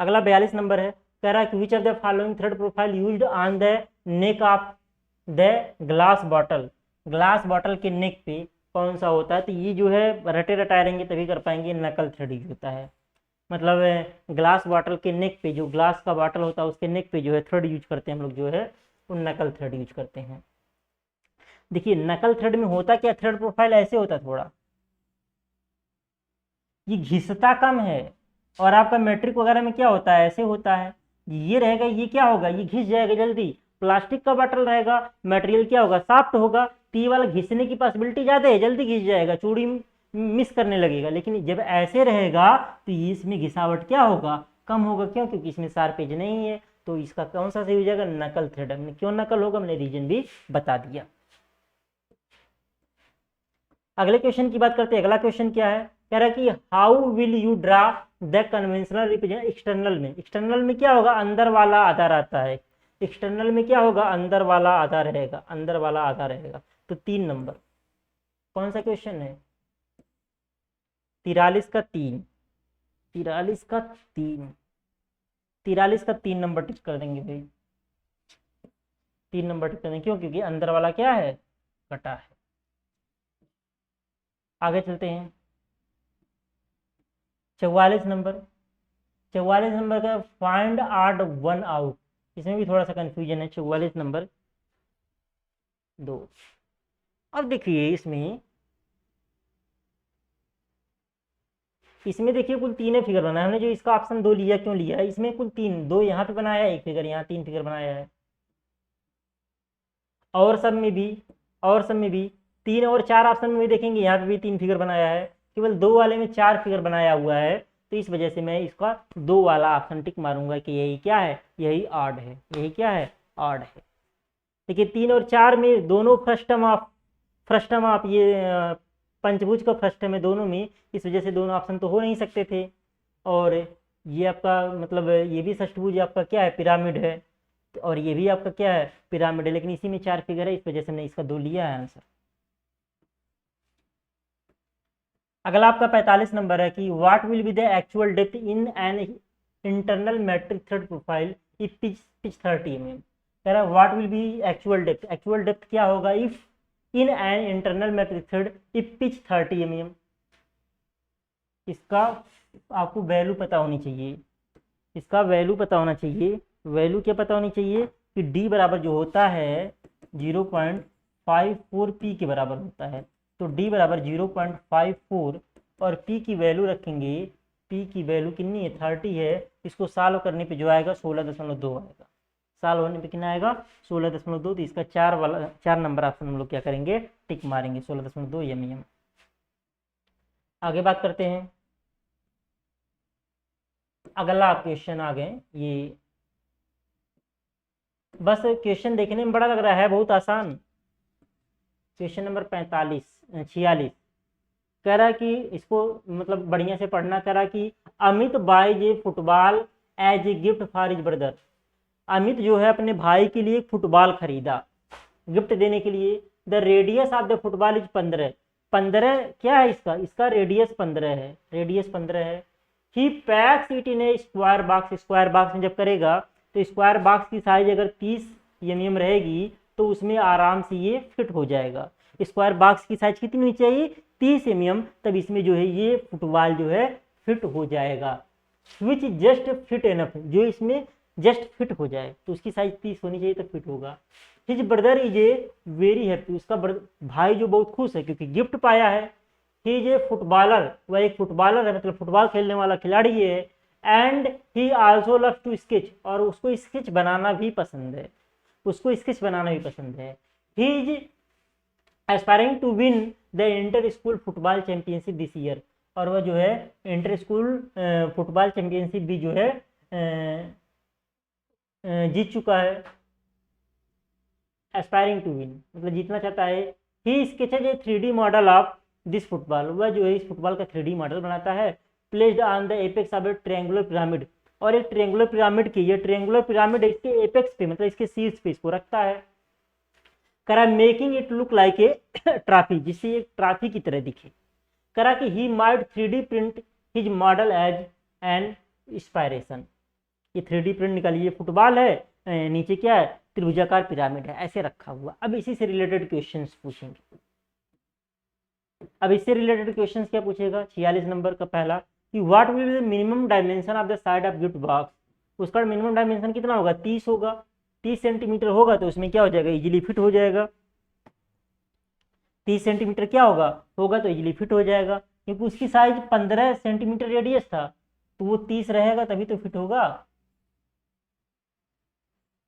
अगला 42 नंबर है, कह रहा है कि which of the following thread profile used on the neck of the glass bottle, glass bottle के नेक पे कौन सा होता है। तो ये जो है रटे रटाए रहेंगे तभी कर पाएंगे, नकल थ्रेड यूज होता है। मतलब ग्लास बॉटल के नेक पे, जो ग्लास का बॉटल होता है उसके नेक पे जो है थ्रेड यूज करते हैं हम लोग, जो है वो नकल थ्रेड यूज करते हैं। देखिए नकल थ्रेड में होता क्या, थ्रेड प्रोफाइल ऐसे होता है थोड़ा, ये घिसता कम है। और आपका मैट्रिक वगैरह में क्या होता है, ऐसे होता है, ये रहेगा, ये क्या होगा, ये घिस जाएगा जल्दी। प्लास्टिक का बॉटल रहेगा, मटेरियल क्या होगा, सॉफ्ट होगा, तो ये वाला घिसने की पॉसिबिलिटी ज्यादा है, जल्दी घिस जाएगा, चूड़ी मिस करने लगेगा। लेकिन जब ऐसे रहेगा तो ये इसमें घिसावट क्या होगा, कम होगा। क्यों, क्योंकि इसमें शार्पेज नहीं है। तो इसका कौन सा सही हो जाएगा, नकल थ्रेड। हमने क्यों नकल होगा, हमने रीजन भी बता दिया। अगले क्वेश्चन की बात करते हैं। अगला क्वेश्चन क्या है, कह रहा है कि how will you draw the conventional represent. External में, एक्सटर्नल में क्या होगा, अंदर वाला आधा रहता है, एक्सटर्नल में क्या होगा, अंदर वाला आधा रहेगा, अंदर वाला आधा रहेगा। तो 3 नंबर, कौन सा क्वेश्चन है, 43 का 3, 43 का 3, 43 का 3 नंबर टिक कर देंगे भाई, 3 नंबर टिक कर देंगे। क्यों, क्योंकि अंदर वाला क्या है, कटा है। आगे चलते हैं, 44 नंबर, 44 नंबर का फाइंड आर्ट 1 आउट, इसमें भी थोड़ा सा कंफ्यूजन है। 44 नंबर 2, अब देखिए इसमें इसमें देखिए कुल 3 फिगर बना है, हमने जो इसका ऑप्शन 2 लिया, क्यों लिया है, इसमें कुल 3, 2 यहाँ पे बनाया है, 1 फिगर यहाँ, 3 फिगर बनाया है। और सब में भी, और सब में भी 3 और 4 ऑप्शन में भी देखेंगे, यहाँ पे भी 3 फिगर बनाया है, केवल 2 वाले में 4 फिगर बनाया हुआ है। तो इस वजह से मैं इसका 2 वाला ऑप्शन टिक मारूंगा कि यही क्या है, यही ऑड है, यही क्या है, ऑड है। देखिए 3 और 4 में दोनों फ्रस्टम ऑफ ये पंचभुज का फ्रस्टम है दोनों में, इस वजह से दोनों ऑप्शन तो हो नहीं सकते थे। और ये आपका मतलब ये भी षष्ठभुज आपका क्या है, पिरामिड है, और ये भी आपका क्या है, पिरामिड है, लेकिन इसी में 4 फिगर है, इस वजह से हमने इसका 2 लिया है आंसर। अगला आपका 45 नंबर है कि what will be the actual depth in an internal metric thread profile if pitch 30 mm। कह रहा है what will be actual depth क्या होगा if in an internal metric thread if pitch 30 mm। इसका आपको वैल्यू पता होनी चाहिए, इसका वैल्यू पता होना चाहिए। वैल्यू क्या पता होनी चाहिए कि डी बराबर जो होता है 0.54 पी के बराबर होता है। तो डी बराबर 0.54 और पी की वैल्यू रखेंगे, पी की वैल्यू कितनी है, 30 है। इसको सॉल्व करने पे जो आएगा 16.2 आएगा, सॉल्व होने पे कितना आएगा 16.2। तो इसका 4 नंबर ऑप्शन हम लोग क्या करेंगे, टिक मारेंगे, 16.2 एम। आगे बात करते हैं, अगला क्वेश्चन आ गए। ये बस क्वेश्चन देखने में बड़ा लग रहा है, बहुत आसान। क्वेश्चन नंबर 46 कह रहा है कि इसको मतलब बढ़िया से पढ़ना। कह रहा है कि Amit buy a football as a gift for his brother. Amit जो है अपने भाई के लिए फुटबॉल खरीदा गिफ्ट देने के लिए। The radius of the football is 15 क्या है इसका, इसका रेडियस 15 है, रेडियस 15 है। He packs it in a square box. Square box में जब करेगा तो स्क्वायर बॉक्स की साइज अगर 30 mm रहेगी तो उसमें आराम से ये फिट हो जाएगा। स्क्वायर बॉक्स की साइज कितनी होनी चाहिए, 30 mm, तब इसमें जो है ये फुटबॉल जो है फिट हो जाएगा। विच जस्ट फिट एनफ, जो इसमें जस्ट फिट हो जाए, तो उसकी साइज 30 होनी चाहिए तो फिट होगा। His brother is a very happy, उसका भाई जो बहुत खुश है क्योंकि गिफ्ट पाया है। ही इज ए फुटबॉलर, वह एक फुटबॉलर है, मतलब फुटबॉल खेलने वाला खिलाड़ी है। And he also love to sketch, और उसको स्केच बनाना भी पसंद है, उसको स्केच बनाना भी पसंद है। He is aspiring to win the inter school football championship this year, और वह जो है इंटर स्कूल फुटबॉल चैंपियनशिप भी जो है जीत चुका है। एस्पायरिंग टू विन मतलब जीतना चाहता है। He sketches a 3D model of this football, वह जो है इस फुटबॉल का 3D मॉडल बनाता है। Placed on the apex of A triangular pyramid, और एक ट्रायंगुलर पिरामिड की, ये ट्रायंगुलर पिरामिड इसके एपेक्स पे मतलब इसके शीर्ष पे इसको रखता है। करा making it look like a trophy, जिससे एक ट्रॉफी की तरह दिखे। करा कि he might 3D print his model as an inspiration, ये 3D प्रिंट निकालिए, फुटबॉल है, नीचे क्या है, त्रिभुजाकार पिरामिड है, ऐसे रखा हुआ। अब इसी से रिलेटेड क्वेश्चंस पूछेंगे। अब इससे रिलेटेड क्वेश्चंस क्या पूछेगा, 46 नंबर का पहला कि what will be the minimum dimension of the side of gift box. उसका मिनिमम डायमेंशन कितना होगा, 30 होगा। 30 सेंटीमीटर होगा तो उसमें क्या हो जाएगा, इजीली फिट हो जाएगा। 30 सेंटीमीटर क्या होगा तो इजीली फिट हो जाएगा, क्योंकि उसकी साइज 15 सेंटीमीटर रेडियस था, तो वो 30 रहेगा तभी तो फिट होगा।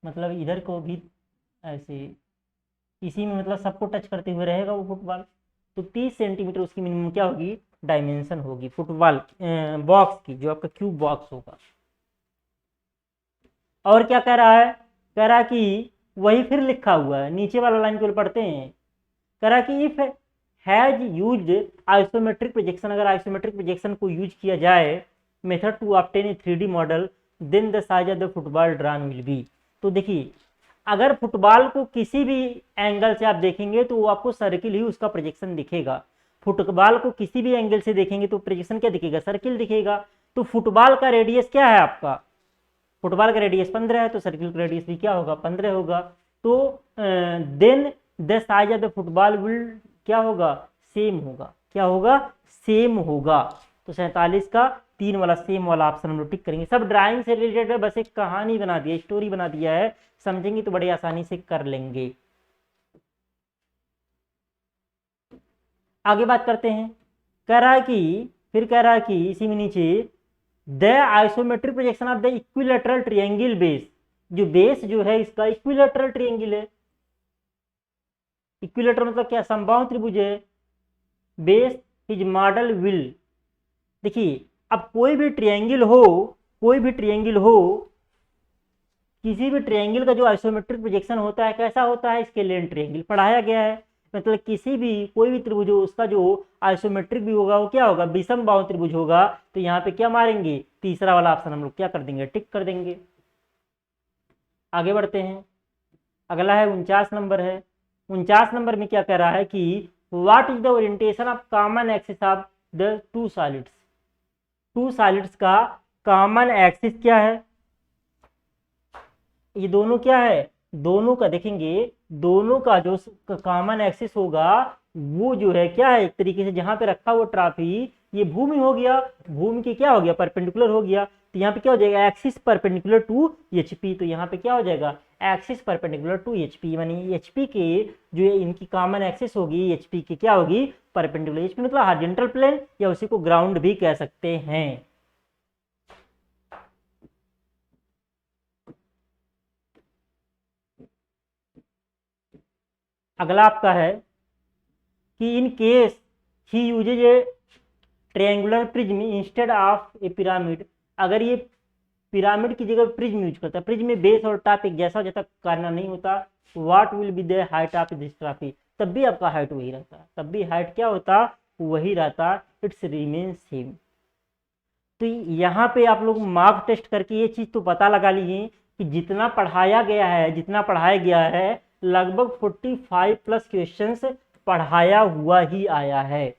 मतलब इधर को भी ऐसे इसी में मतलब सबको टच करते हुए रहेगा वो फुटबॉल। तो 30 सेंटीमीटर उसकी मिनिमम क्या होगी, डायमेंशन होगी फुटबॉल बॉक्स की, जो आपका क्यूब बॉक्स होगा। और क्या कह रहा है, कह रहा है कि वही फिर लिखा हुआ है, नीचे वाला लाइन को पढ़ते हैं। कह रहा है कि if has used isometric projection, अगर आइसोमेट्रिक प्रोजेक्शन को यूज किया जाए method to obtain a 3D model, then the size of the football drawn will be. तो देखिए अगर फुटबॉल को किसी भी एंगल से आप देखेंगे तो वो आपको सर्किल ही उसका प्रोजेक्शन दिखेगा। फुटबॉल को किसी भी एंगल से देखेंगे तो प्रोजेक्शन क्या दिखेगा, सर्किल दिखेगा। तो फुटबॉल का रेडियस क्या है आपका, फुटबॉल का रेडियस 15 है, तो सर्किल का रेडियस भी क्या होगा, 15 होगा। तो then the size of the football will क्या होगा, सेम होगा, क्या होगा, सेम होगा। तो 47 का 3 वाला सेम वाला ऑप्शन हम लोग टिक करेंगे। सब ड्राइंग से रिलेटेड है, बस एक कहानी बना दिया, स्टोरी बना दिया है, समझेंगे तो बड़ी आसानी से कर लेंगे। आगे बात करते हैं। कह रहा है कि फिर कह रहा है कि इसी में नीचे the isometric projection of the equilateral triangle base, जो बेस जो है इसका इक्विलेटरल ट्रायंगल है। इक्विलेटर मतलब क्या, समबाहु त्रिभुज है। बेस इज मॉडल विल, देखिए अब कोई भी ट्रायंगल हो, कोई भी ट्रायंगल हो, किसी भी ट्रायंगल का जो आइसोमेट्रिक प्रोजेक्शन होता है कैसा होता है, स्केलियन ट्रायंगल पढ़ाया गया है। मतलब किसी भी कोई भी त्रिभुज हो उसका जो आइसोमेट्रिक भी होगा वो क्या होगा, विषम बाहु त्रिभुज होगा। तो यहाँ पे क्या मारेंगे, तीसरा वाला ऑप्शन हम लोग क्या कर देंगे, टिक कर देंगे। आगे बढ़ते हैं, अगला है 49 नंबर है। 49 नंबर में क्या कह रहा है कि what is the orientation of common axis of the two solids. Two solids का कॉमन एक्सिस क्या है, ये दोनों क्या है, दोनों का देखेंगे, दोनों का जो कॉमन एक्सिस होगा वो जो है क्या है, एक तरीके से जहां पे रखा हुआ ट्रॉफी ये भूमि हो गया, भूमि के क्या हो गया, परपेंडिकुलर हो गया। तो यहाँ पे क्या हो जाएगा, एक्सिस परपेंडिकुलर टू एचपी। तो यहाँ पे क्या हो जाएगा, एक्सिस परपेंडिकुलर टू एचपी, यानी एचपी के जो इनकी कॉमन एक्सिस होगी एचपी की क्या होगी, परपेंडिकुलर। एचपी मतलब हॉरिजॉन्टल प्लेन, या उसी को ग्राउंड भी कह सकते हैं। अगला आपका है कि in case he usage A triangular prism instead of A pyramid, अगर ये पिरामिड की जगह प्रिज्म यूज करता है, प्रिज्म में बेस और टॉप एक जैसा जैसा करना नहीं होता, what will be the height of this trophy, तब भी आपका हाइट वही रहता, तब भी हाइट क्या होता, वही रहता, इट्स रिमेन सेम। तो यहाँ पे आप लोग मार्क टेस्ट करके ये चीज तो पता लगा लीजिए कि जितना पढ़ाया गया है, जितना पढ़ाया गया है लगभग 45 प्लस क्वेश्चंस पढ़ाया हुआ ही आया है।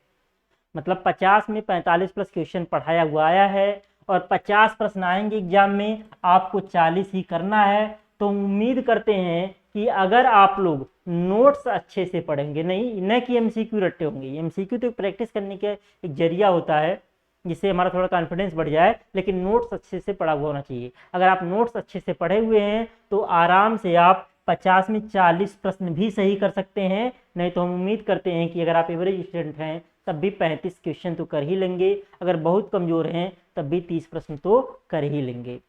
मतलब 50 में 45 प्लस क्वेश्चन पढ़ाया हुआ आया है, और 50 प्रश्न आएंगे एग्जाम में, आपको 40 ही करना है। तो उम्मीद करते हैं कि अगर आप लोग नोट्स अच्छे से पढ़ेंगे, नहीं न कि एमसीक्यू रट्टे होंगे, एमसीक्यू तो प्रैक्टिस करने का एक जरिया होता है जिससे हमारा थोड़ा कॉन्फिडेंस बढ़ जाए, लेकिन नोट्स अच्छे से पढ़ा हुआ होना चाहिए। अगर आप नोट्स अच्छे से पढ़े हुए हैं तो आराम से आप 50 में 40 प्रश्न भी सही कर सकते हैं। नहीं तो हम उम्मीद करते हैं कि अगर आप एवरेज स्टूडेंट हैं तब भी 35 क्वेश्चन तो कर ही लेंगे, अगर बहुत कमजोर हैं तब भी 30 प्रश्न तो कर ही लेंगे।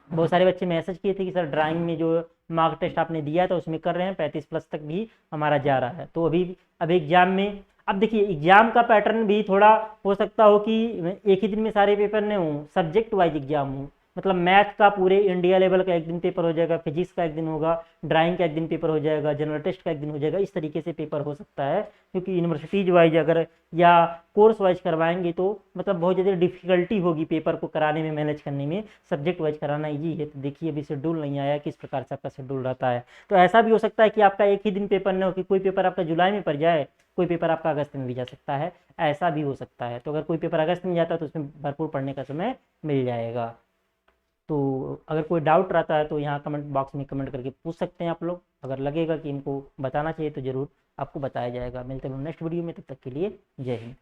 बहुत सारे बच्चे मैसेज किए थे कि सर ड्राइंग में जो मार्क टेस्ट आपने दिया था उसमें कर रहे हैं, 35 प्लस तक भी हमारा जा रहा है। तो अभी एग्जाम में, अब देखिए एग्जाम का पैटर्न भी थोड़ा हो सकता हो कि एक ही दिन में सारे पेपर नहीं हो, सब्जेक्ट वाइज एग्जाम हो। मतलब मैथ का पूरे इंडिया लेवल का एक दिन पेपर हो जाएगा, फिजिक्स का एक दिन होगा, ड्राइंग का एक दिन पेपर हो जाएगा, जनरल टेस्ट का एक दिन हो जाएगा, इस तरीके से पेपर हो सकता है। क्योंकि यूनिवर्सिटीज वाइज अगर या कोर्स वाइज करवाएंगे तो मतलब बहुत ज़्यादा डिफिकल्टी होगी पेपर को कराने में, मैनेज करने में। सब्जेक्ट वाइज कराना ईजी है। तो देखिए अभी शेड्यूल नहीं आया किस प्रकार से आपका शेड्यूल रहता है। तो ऐसा भी हो सकता है कि आपका एक ही दिन पेपर न हो, कि कोई पेपर आपका जुलाई में पड़ जाए, कोई पेपर आपका अगस्त में भी जा सकता है, ऐसा भी हो सकता है। तो अगर कोई पेपर अगस्त में जाता है तो उसमें भरपूर पढ़ने का समय मिल जाएगा। तो अगर कोई डाउट रहता है तो यहाँ कमेंट बॉक्स में कमेंट करके पूछ सकते हैं आप लोग। अगर लगेगा कि इनको बताना चाहिए तो ज़रूर आपको बताया जाएगा। मिलते हैं नेक्स्ट वीडियो में, तब तक के लिए जय हिंद।